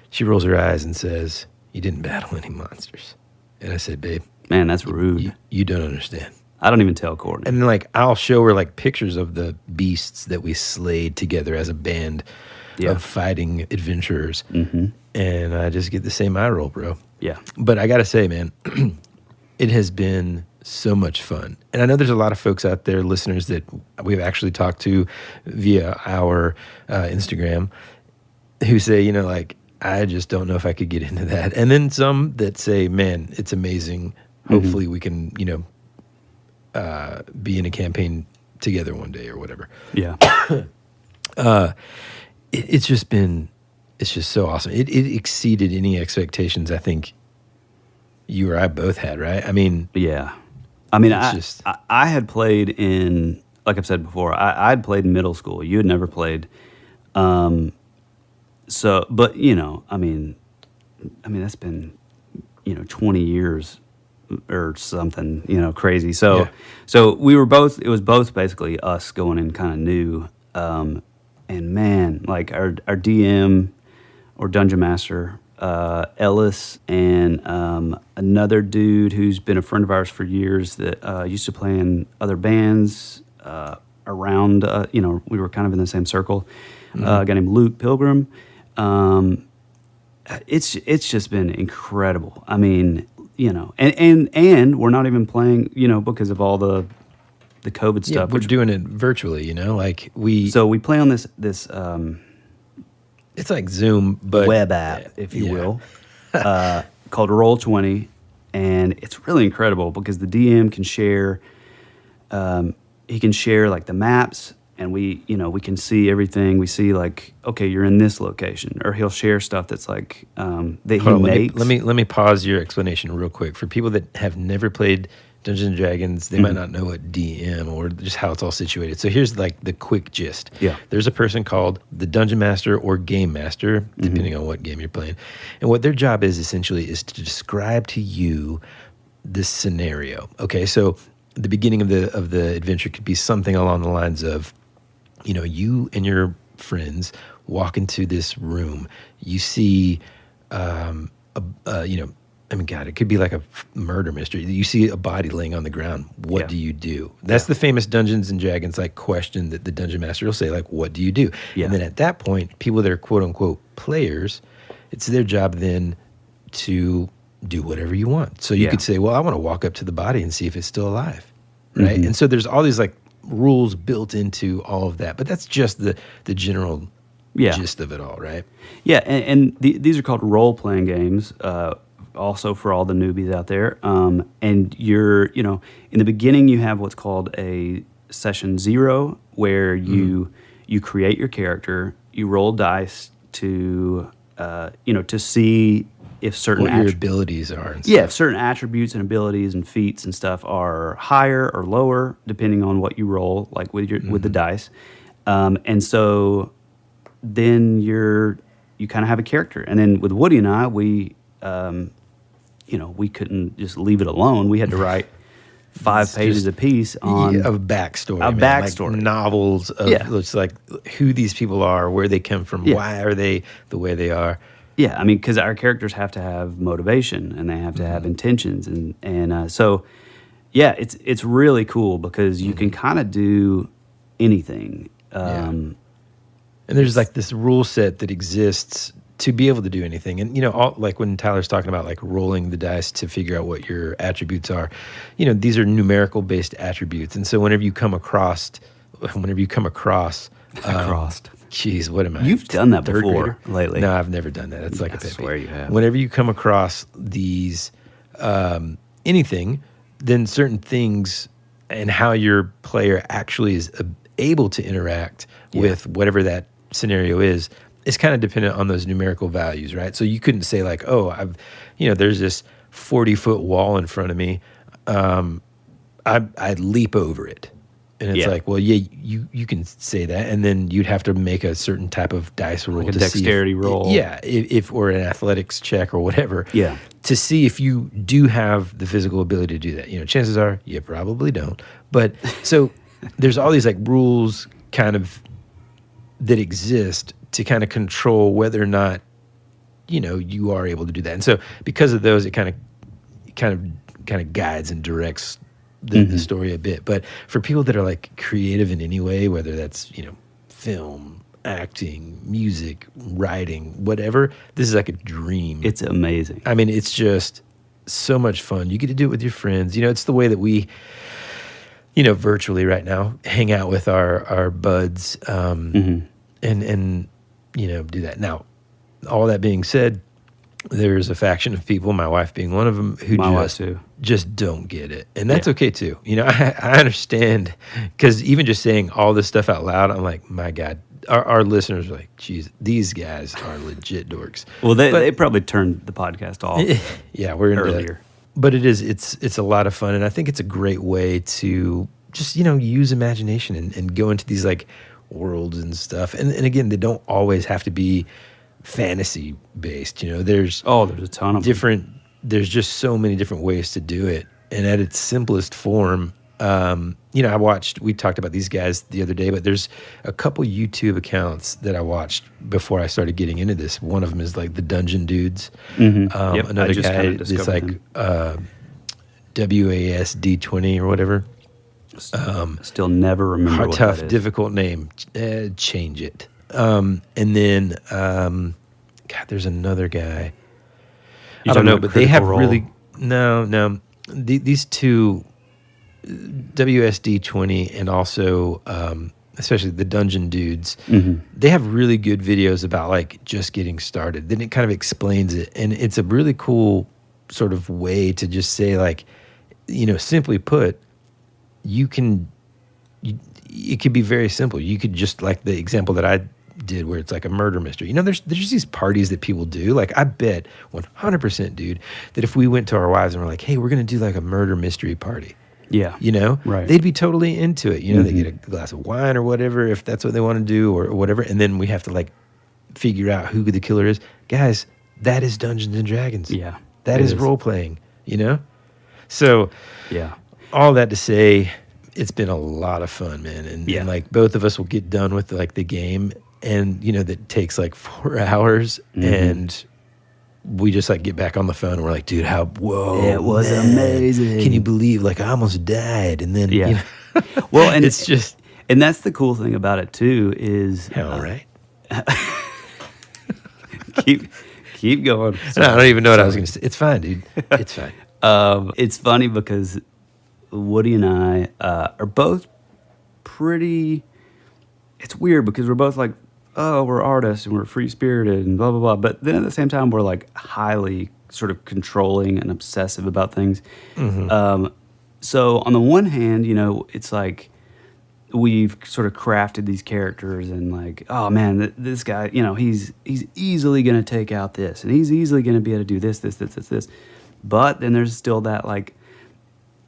she rolls her eyes and says, "You didn't battle any monsters." And I said, "Babe, man, that's rude. You don't understand." I don't even tell Courtney. And then, like, I'll show her like pictures of the beasts that we slayed together as a band of fighting adventurers, and I just get the same eye roll, bro. Yeah, but I gotta say, man, it has been so much fun. And I know there's a lot of folks out there, listeners, that we've actually talked to via our Instagram who say, you know, like, I just don't know if I could get into that. And then some that say, man, it's amazing. Hopefully we can, you know, be in a campaign together one day or whatever. Yeah. It's just so awesome. It exceeded any expectations I think you or I both had, right? I mean, yeah. I mean, I had played in, like I've said before, I'd played in middle school. You had never played. So, but, you know, I mean, that's been, you know, 20 years or something, you know, crazy. So, so we were both, it was both basically us going in kind of new. And man, like our DM or Dungeon Master, Ellis, and another dude who's been a friend of ours for years that used to play in other bands around, you know, we were kind of in the same circle. A guy named Luke Pilgrim. It's just been incredible. I mean, you know, and we're not even playing, you know, because of all the COVID stuff. We're doing it virtually, you know, like we play on this it's like Zoom, but web app, if you will, called Roll20, and it's really incredible because the DM can share. He can share like the maps, and we can see everything. We see like, okay, you're in this location, or he'll share stuff that's like that he makes. Let me pause your explanation real quick for people that have never played Dungeons and Dragons. They might not know what DM or just how it's all situated. So here's like the quick gist. Yeah. There's a person called the Dungeon Master or Game Master, depending on what game you're playing. And what their job is essentially is to describe to you this scenario. Okay, so the beginning of the adventure could be something along the lines of, you know, you and your friends walk into this room. You see, you know, I mean, God, it could be like a murder mystery. You see a body laying on the ground. What do you do? That's the famous Dungeons and Dragons like question that the Dungeon Master will say, like, what do you do? Yeah. And then at that point, people that are quote unquote players, it's their job then to do whatever you want. So you could say, well, I want to walk up to the body and see if it's still alive, right? And so there's all these like rules built into all of that, but that's just the general gist of it all, right? Yeah, and these are called role-playing games, also for all the newbies out there. And you're, you know, in the beginning you have what's called a session 0, where you create your character, you roll dice to, you know, to see if certain what your abilities are. And if certain attributes and abilities and feats and stuff are higher or lower depending on what you roll, like with your with the dice. And so then you kind of have a character. And then with Woody and I, we you know, we couldn't just leave it alone. We had to write 5 pages apiece on of backstory, backstory, like novels of it's like who these people are, where they come from, why are they the way they are. Yeah, I mean, because our characters have to have motivation and they have to have intentions, and so yeah, it's really cool because you can kind of do anything. And there's like this rule set that exists to be able to do anything. And, all, like when Tyler's talking about like rolling the dice to figure out what your attributes are, these are numerical based attributes. And so whenever you come across, geez, what am I? You've done that third before grader? lately. No, I've never done that. It's like a pet peeve. swear you have. Whenever you come across these, anything, then certain things and how your player actually is able to interact with whatever that scenario is kind of dependent on those numerical values, right? So you couldn't say like, oh, there's this 40-foot wall in front of me. I'd leap over it. And it's like, well, you can say that, and then you'd have to make a certain type of dice roll, like a dexterity roll. Yeah, if or an athletics check or whatever. Yeah, to see if you do have the physical ability to do that. Chances are you probably don't. But so there's all these like rules kind of that exist to kind of control whether or not you are able to do that. And so because of those, it kind of guides and directs the story a bit. But for people that are like creative in any way, whether that's film, acting, music, writing, whatever, this is like a dream. It's amazing. I mean, it's just so much fun. You get to do it with your friends. It's the way that we virtually right now hang out with our buds and do that. Now, all that being said, there's a faction of people, my wife being one of them, who just don't get it. And that's okay too. I understand, because even just saying all this stuff out loud, I'm like, my God, our listeners are like, geez, these guys are legit dorks. Well, they probably turned the podcast off. Yeah, we're into earlier. But it's a lot of fun, and I think it's a great way to just use imagination and go into these like worlds and stuff. And again, they don't always have to be fantasy based. There's a ton of different. There's just so many different ways to do it, and at its simplest form. We talked about these guys the other day, but there's a couple YouTube accounts that I watched before I started getting into this. One of them is like the Dungeon Dudes. Another guy is like WASD20 or whatever. Still never remember hard, what tough, that is. difficult name. Change it. And then, God, there's another guy. I don't know, but they have really no. These two. WSD20 and also especially the Dungeon Dudes, they have really good videos about like just getting started. Then it kind of explains it, and it's a really cool sort of way to just say like, simply put, it could be very simple. You could just, like the example that I did where it's like a murder mystery. There's these parties that people do. Like I bet 100%, dude, that if we went to our wives and we're like, hey, we're going to do like a murder mystery party. Yeah. Right. They'd be totally into it. They get a glass of wine or whatever, if that's what they want to do or whatever. And then we have to like figure out who the killer is. Guys, that is Dungeons and Dragons. Yeah. That is role playing, So, yeah. All that to say, it's been a lot of fun, man. And like both of us will get done with like the game, and that takes like 4 hours, and we just like get back on the phone and we're like, dude, it was amazing. Can you believe, like, I almost died? And then, well, and it's just, and that's the cool thing about it too is, right? keep going. No, I don't even know what I was going to say. It's fine, dude. It's fine. It's funny because Woody and I are both pretty. It's weird because we're both like, oh, we're artists and we're free-spirited and blah, blah, blah. But then at the same time, we're like highly sort of controlling and obsessive about things. So on the one hand, it's like we've sort of crafted these characters and like, oh man, this guy, he's easily going to take out this and he's easily going to be able to do this. But then there's still that like,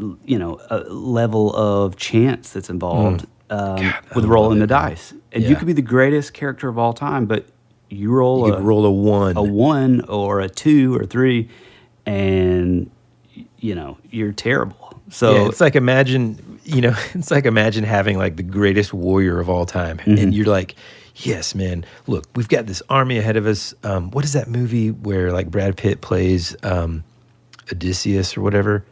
a level of chance that's involved. With rolling the dice. And you could be the greatest character of all time, but you could roll a 1 or a 2 or 3, and you're terrible. So it's like imagine having like the greatest warrior of all time, and you're like, yes, man, look, we've got this army ahead of us. What is that movie where like Brad Pitt plays Odysseus or whatever?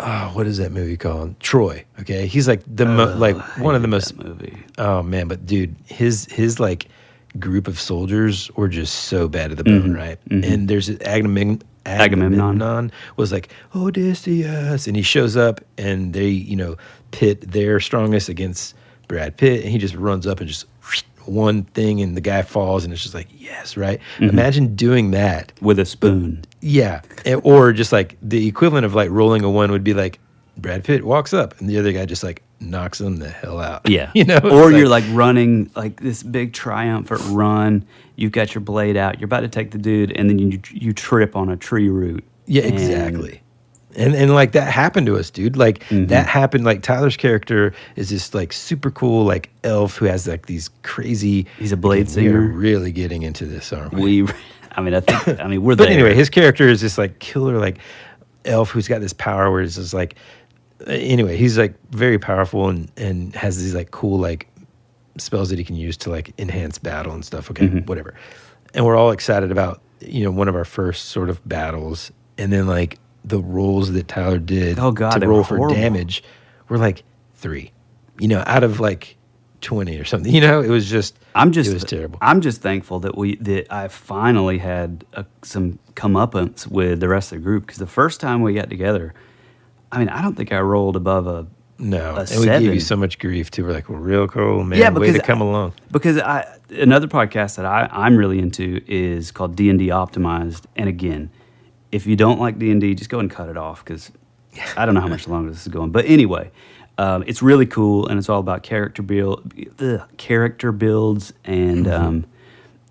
Oh, what is that movie called? Troy. Okay, he's like one of the most. movie. Oh man, but dude, his like group of soldiers were just so bad at the bone, right? And there's Agamemnon was like, Odysseus, and he shows up, and they, pit their strongest against Brad Pitt, and he just runs up and just one thing, and the guy falls, and it's just like, yes, right? Imagine doing that with a spoon. Yeah, or just like the equivalent of like rolling a one would be like Brad Pitt walks up, and the other guy just like knocks him the hell out. Yeah, Or you're like running like this big triumphant run. You've got your blade out. You're about to take the dude, and then you trip on a tree root. Yeah, exactly. And like that happened to us, dude. Like that happened. Like Tyler's character is this like super cool like elf who has like these crazy. He's a blade singer. We're really getting into this, aren't we? We're there. But anyway, his character is this like killer like elf who's got this power where it's just like. Anyway, he's like very powerful and has these like cool like spells that he can use to like enhance battle and stuff. Okay, whatever. And we're all excited about one of our first sort of battles, and then like the rolls that Tyler did to roll for damage were like 3, out of like 20 or something. It was just it was terrible. I'm just thankful that I finally had some comeuppance with the rest of the group, because the first time we got together, I mean, I don't think I rolled above a and 7. we gave you so much grief too. We're like, well, real cool, man. Yeah, way to come along. Because another podcast that I'm really into is called D&D Optimized. And again, if you don't like D&D, just go and cut it off, because I don't know how much longer this is going. But anyway, it's really cool, and it's all about character builds, and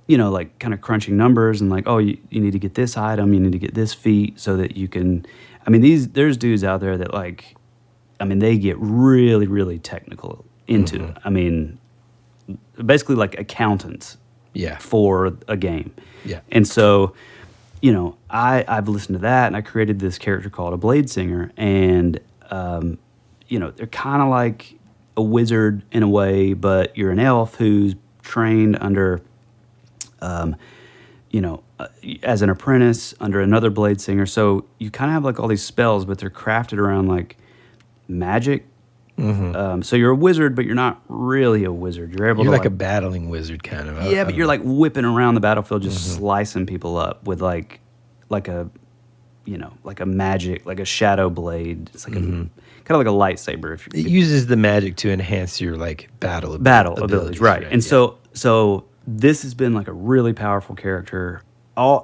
like kind of crunching numbers, and like, oh, you need to get this item, you need to get this feat, so that you can. I mean, there's dudes out there that like, I mean, they get really, really technical into it. I mean, basically like accountants. Yeah. For a game. Yeah. And so, I've listened to that, and I created this character called a Blade Singer, and they're kind of like a wizard in a way, but you're an elf who's trained under, as an apprentice under another Blade Singer. So you kind of have like all these spells, but they're crafted around like magic. So you're a wizard, but you're not really a wizard. You're able to like a battling wizard kind of. Yeah, but you're like whipping around the battlefield, just slicing people up with like a magic, like a shadow blade. It's like kind of like a lightsaber. It uses the magic to enhance your like battle abilities, right? And so this has been like a really powerful character.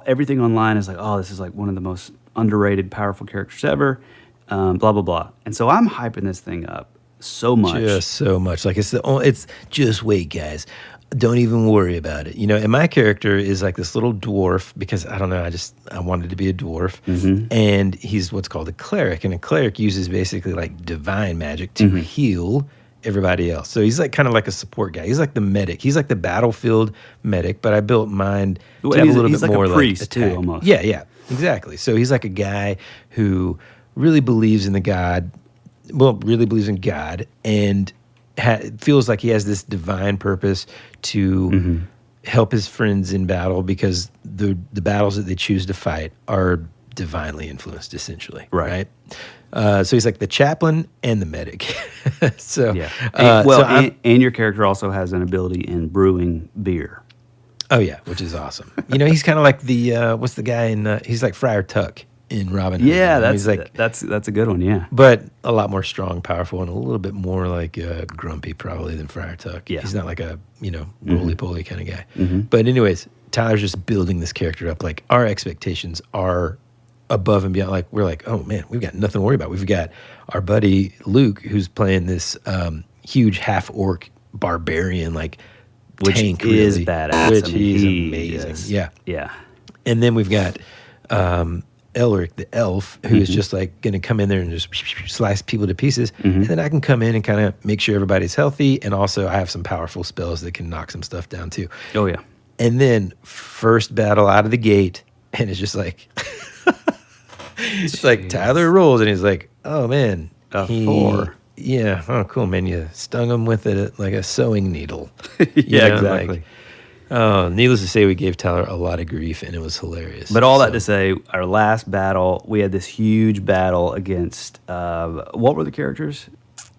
Everything online is like, oh, this is like one of the most underrated, powerful characters ever. Blah blah blah. And so I'm hyping this thing up so much, just so much. Like it's just wait, guys. Don't even worry about it. And my character is like this little dwarf, because I don't know, I wanted to be a dwarf, and he's what's called a cleric, and a cleric uses basically like divine magic to heal everybody else. So he's like kind of like a support guy. He's like the medic. He's like the battlefield medic, but I built mine to have a little bit more like priest attack. too, almost. Yeah, exactly. So he's like a guy who really believes in really believes in God, and feels like he has this divine purpose to help his friends in battle, because the battles that they choose to fight are divinely influenced, essentially. Right? So he's like the chaplain and the medic. So yeah. And your character also has an ability in brewing beer. Oh yeah, which is awesome. He's kind of like the what's the guy in? He's like Friar Tuck in Robin Hood. Yeah, that's a good one. Yeah, but a lot more strong, powerful, and a little bit more like grumpy probably than Friar Tuck. Yeah, he's not like a roly poly kind of guy. But anyways, Tyler's just building this character up. Like our expectations are above and beyond. Like we're like, oh man, we've got nothing to worry about. We've got our buddy Luke, who's playing this huge half orc barbarian, like tank, is really, badass. Which he's amazing. Yeah. And then we've got Elric, the elf, who is just like going to come in there and just slice people to pieces. And then I can come in and kind of make sure everybody's healthy. And also I have some powerful spells that can knock some stuff down too. Oh yeah. And then first battle out of the gate, and it's just like, it's like Tyler rolls, and he's like, oh man, 4. Yeah. Oh, cool, man. You stung him with it like a sewing needle. Yeah, exactly. Needless to say, we gave Tyler a lot of grief, and it was hilarious. But all that to say, our last battle, we had this huge battle against, what were the characters?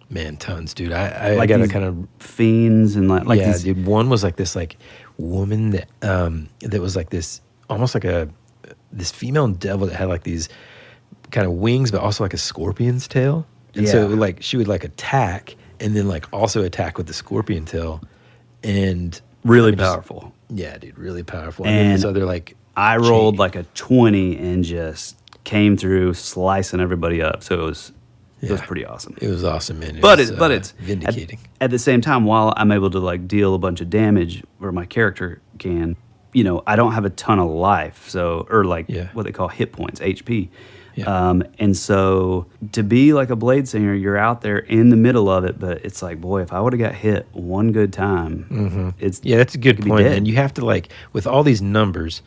Man, tons, dude. I Like got to these kind of fiends and like yeah, these, dude. One was like this like woman that was like this almost like this female devil that had like these kind of wings, but also like a scorpion's tail. And so like she would like attack and then like also attack with the scorpion tail, and really powerful. Yeah, dude, really powerful. And then this other like I rolled like a 20 and just came through slicing everybody up. So it was pretty awesome. It was awesome, man. But it's vindicating. At the same time, while I'm able to like deal a bunch of damage where my character can, you know, I don't have a ton of life, so or like what they call hit points, HP. Yeah. And so to be like a blade singer, you're out there in the middle of it, but it's like, boy, if I would have got hit one good time, it's that's a good point. And you have to like with all these numbers,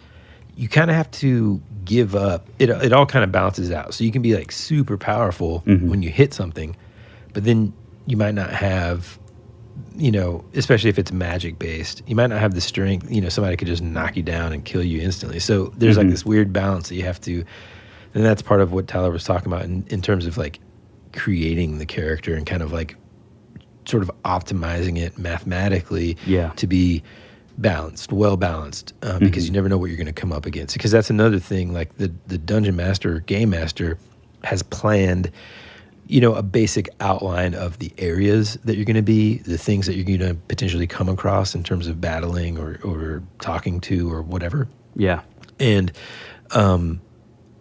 you kind of have to give up. It all kind of balances out. So you can be like super powerful when you hit something, but then you might not have, you know, especially if it's magic based, you might not have the strength. You know, somebody could just knock you down and kill you instantly. So there's like this weird balance that you have to. And that's part of what Tyler was talking about in terms of like creating the character and kind of like sort of optimizing it mathematically to be balanced, well balanced, because you never know what you're going to come up against. Because that's another thing, like the dungeon master or game master has planned, you know, a basic outline of the areas that you're going to be, the things that you're going to potentially come across in terms of battling or talking to or whatever. Yeah.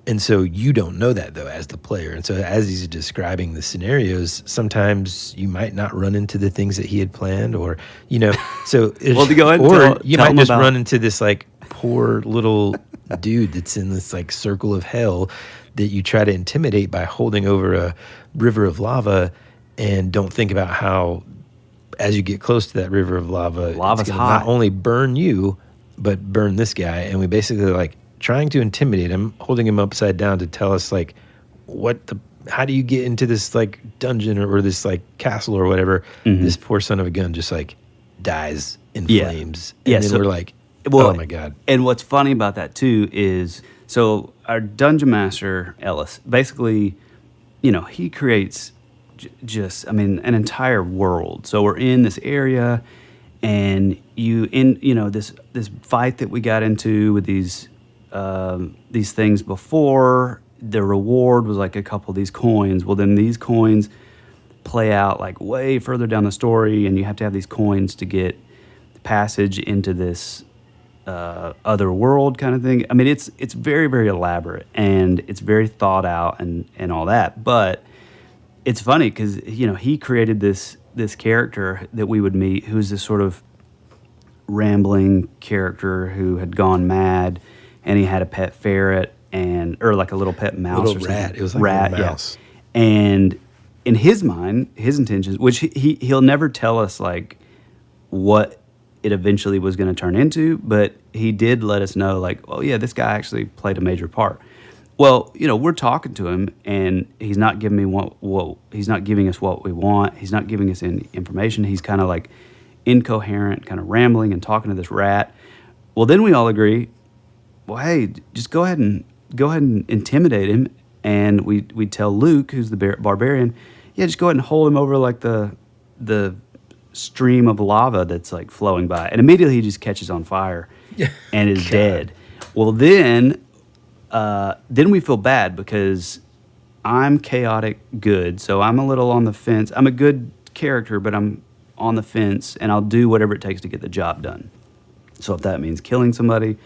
And so you don't know that, though, as the player. And so as he's describing the scenarios, sometimes you might not run into the things that he had planned or, you know, so well, to go ahead or you might just run into this, like, poor little dude that's in this, like, circle of hell that you try to intimidate by holding over a river of lava and don't think about how, as you get close to that river of lava, lava's it's hot. not only burn you, but burn this guy. And we basically, like, trying to intimidate him, holding him upside down to tell us like how do you get into this like dungeon or this like castle or whatever. This poor son of a gun just like dies in flames. And then we're like, oh my God. And what's funny about that too is, so our dungeon master, Ellis, basically, you know, he creates just, I mean, an entire world. So we're in this area and this fight that we got into with these things before, the reward was like a couple of these coins. Well, then these coins play out like way further down the story, and you have to have these coins to get passage into this other world kind of thing. I mean, it's very, very elaborate, and it's very thought out and all that. But it's funny because, you know, he created this character that we would meet who's this sort of rambling character who had gone mad. And he had a pet ferret or like a little pet mouse, little or rat. something. It was like a mouse. Yeah. And in his mind, his intentions, which he'll never tell us like what it eventually was going to turn into, but he did let us know like, oh yeah, this guy actually played a major part. Well, you know, we're talking to him, and he's not giving me he's not giving us what we want. He's not giving us any information. He's kind of like incoherent, kind of rambling and talking to this rat. Well, then we all agree, well, hey, just go ahead and intimidate him. And we tell Luke, who's the barbarian, yeah, just go ahead and hold him over like the stream of lava that's like flowing by. And immediately he just catches on fire and is dead. Well, then we feel bad because I'm chaotic good. So I'm a little on the fence. I'm a good character, but I'm on the fence, and I'll do whatever it takes to get the job done. So if that means killing somebody,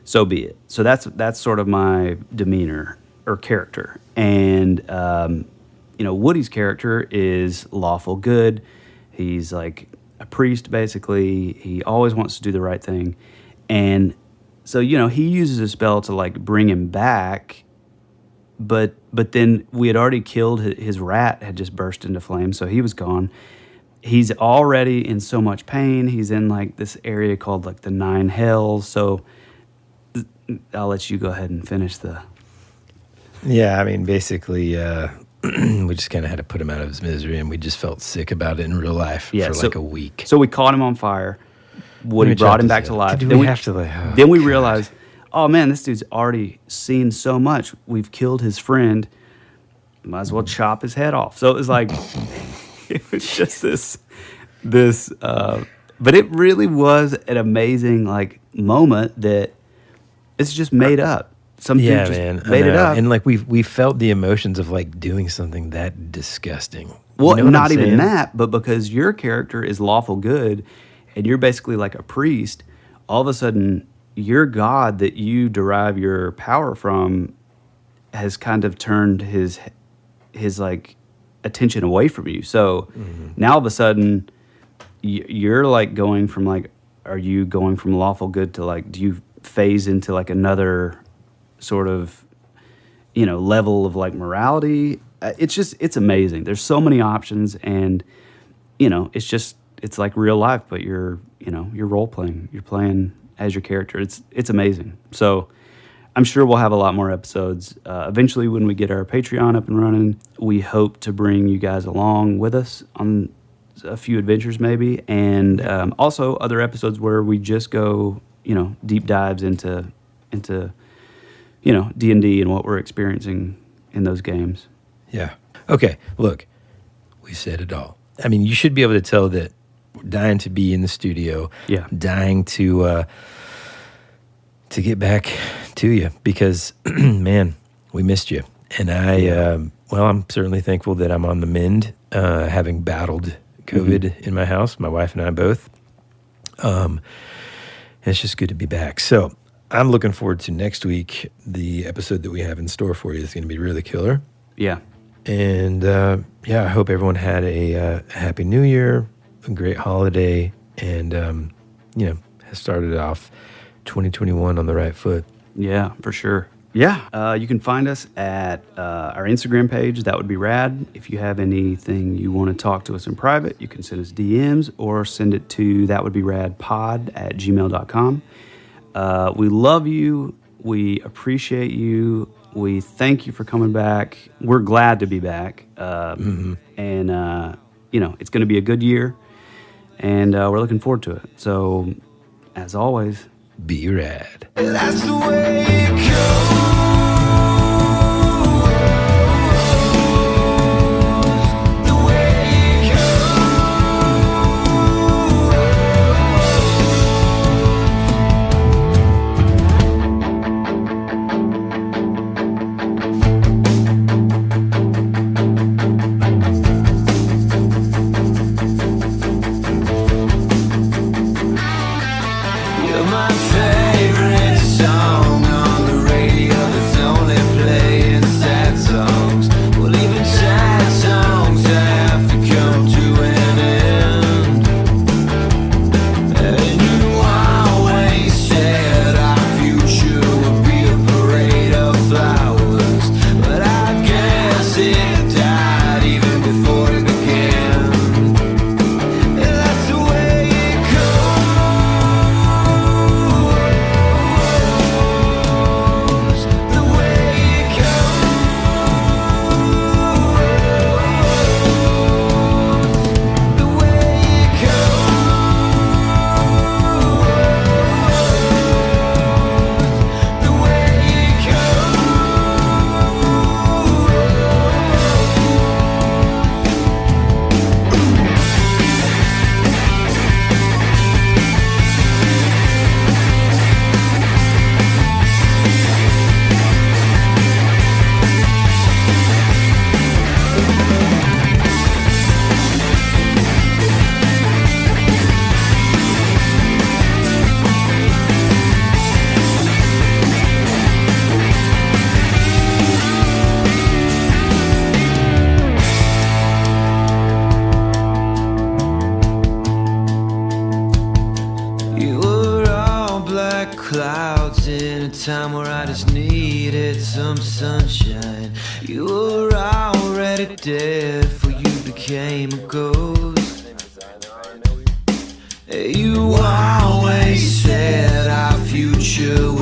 so be it. So that's sort of my demeanor or character. And Woody's character is lawful good. He's like a priest, basically. He always wants to do the right thing. And so, he uses a spell to like bring him back, but then we had already killed his rat, had just burst into flames, so he was gone. He's already in so much pain. He's in like this area called like the 9 hells. So I'll let you go ahead and finish the... Yeah, I mean, basically, we just kind of had to put him out of his misery, and we just felt sick about it in real life for like a week. So we caught him on fire. Woody brought him back to life. Then we realized, oh man, this dude's already seen so much. We've killed his friend. Might as well chop his head off. So it was like, It was just this but it really was an amazing like moment that it's just made up. Some dude just made it up. And like we felt the emotions of like doing something that disgusting. Well, You know what not I'm even saying? that, but because your character is lawful good and you're basically like a priest, all of a sudden your god that you derive your power from has kind of turned his like attention away from you. So now all of a sudden you're like going from like, are you going from lawful good to like, do you phase into like another sort of, you know, level of like morality? It's amazing. There's so many options, and you know, it's like real life, but you're role playing. You're playing as your character. It's amazing. So I'm sure we'll have a lot more episodes. Eventually, when we get our Patreon up and running, we hope to bring you guys along with us on a few adventures maybe, and also other episodes where we just go, you know, deep dives into you know, D&D and what we're experiencing in those games. Yeah. Okay. Look, we said it all. I mean, you should be able to tell that we're dying to be in the studio. Yeah. Dying to get back to you because, man, we missed you. And I'm certainly thankful that I'm on the mend, having battled COVID in my house, my wife and I both. And it's just good to be back. So I'm looking forward to next week. The episode that we have in store for you is going to be really killer. Yeah. And I hope everyone had a happy New Year, a great holiday, and has started off 2021 on the right foot. Yeah, for sure. Yeah, you can find us at our Instagram page. That would be rad. If you have anything you want to talk to us in private, you can send us DMs or send it to thatwouldberadpod@gmail.com. We love you. We appreciate you. We thank you for coming back. We're glad to be back. And, it's going to be a good year. And we're looking forward to it. So, as always, be rad. That's the way it goes. Clouds in a time where I just needed some sunshine. You were already dead before you became a ghost. You always said our future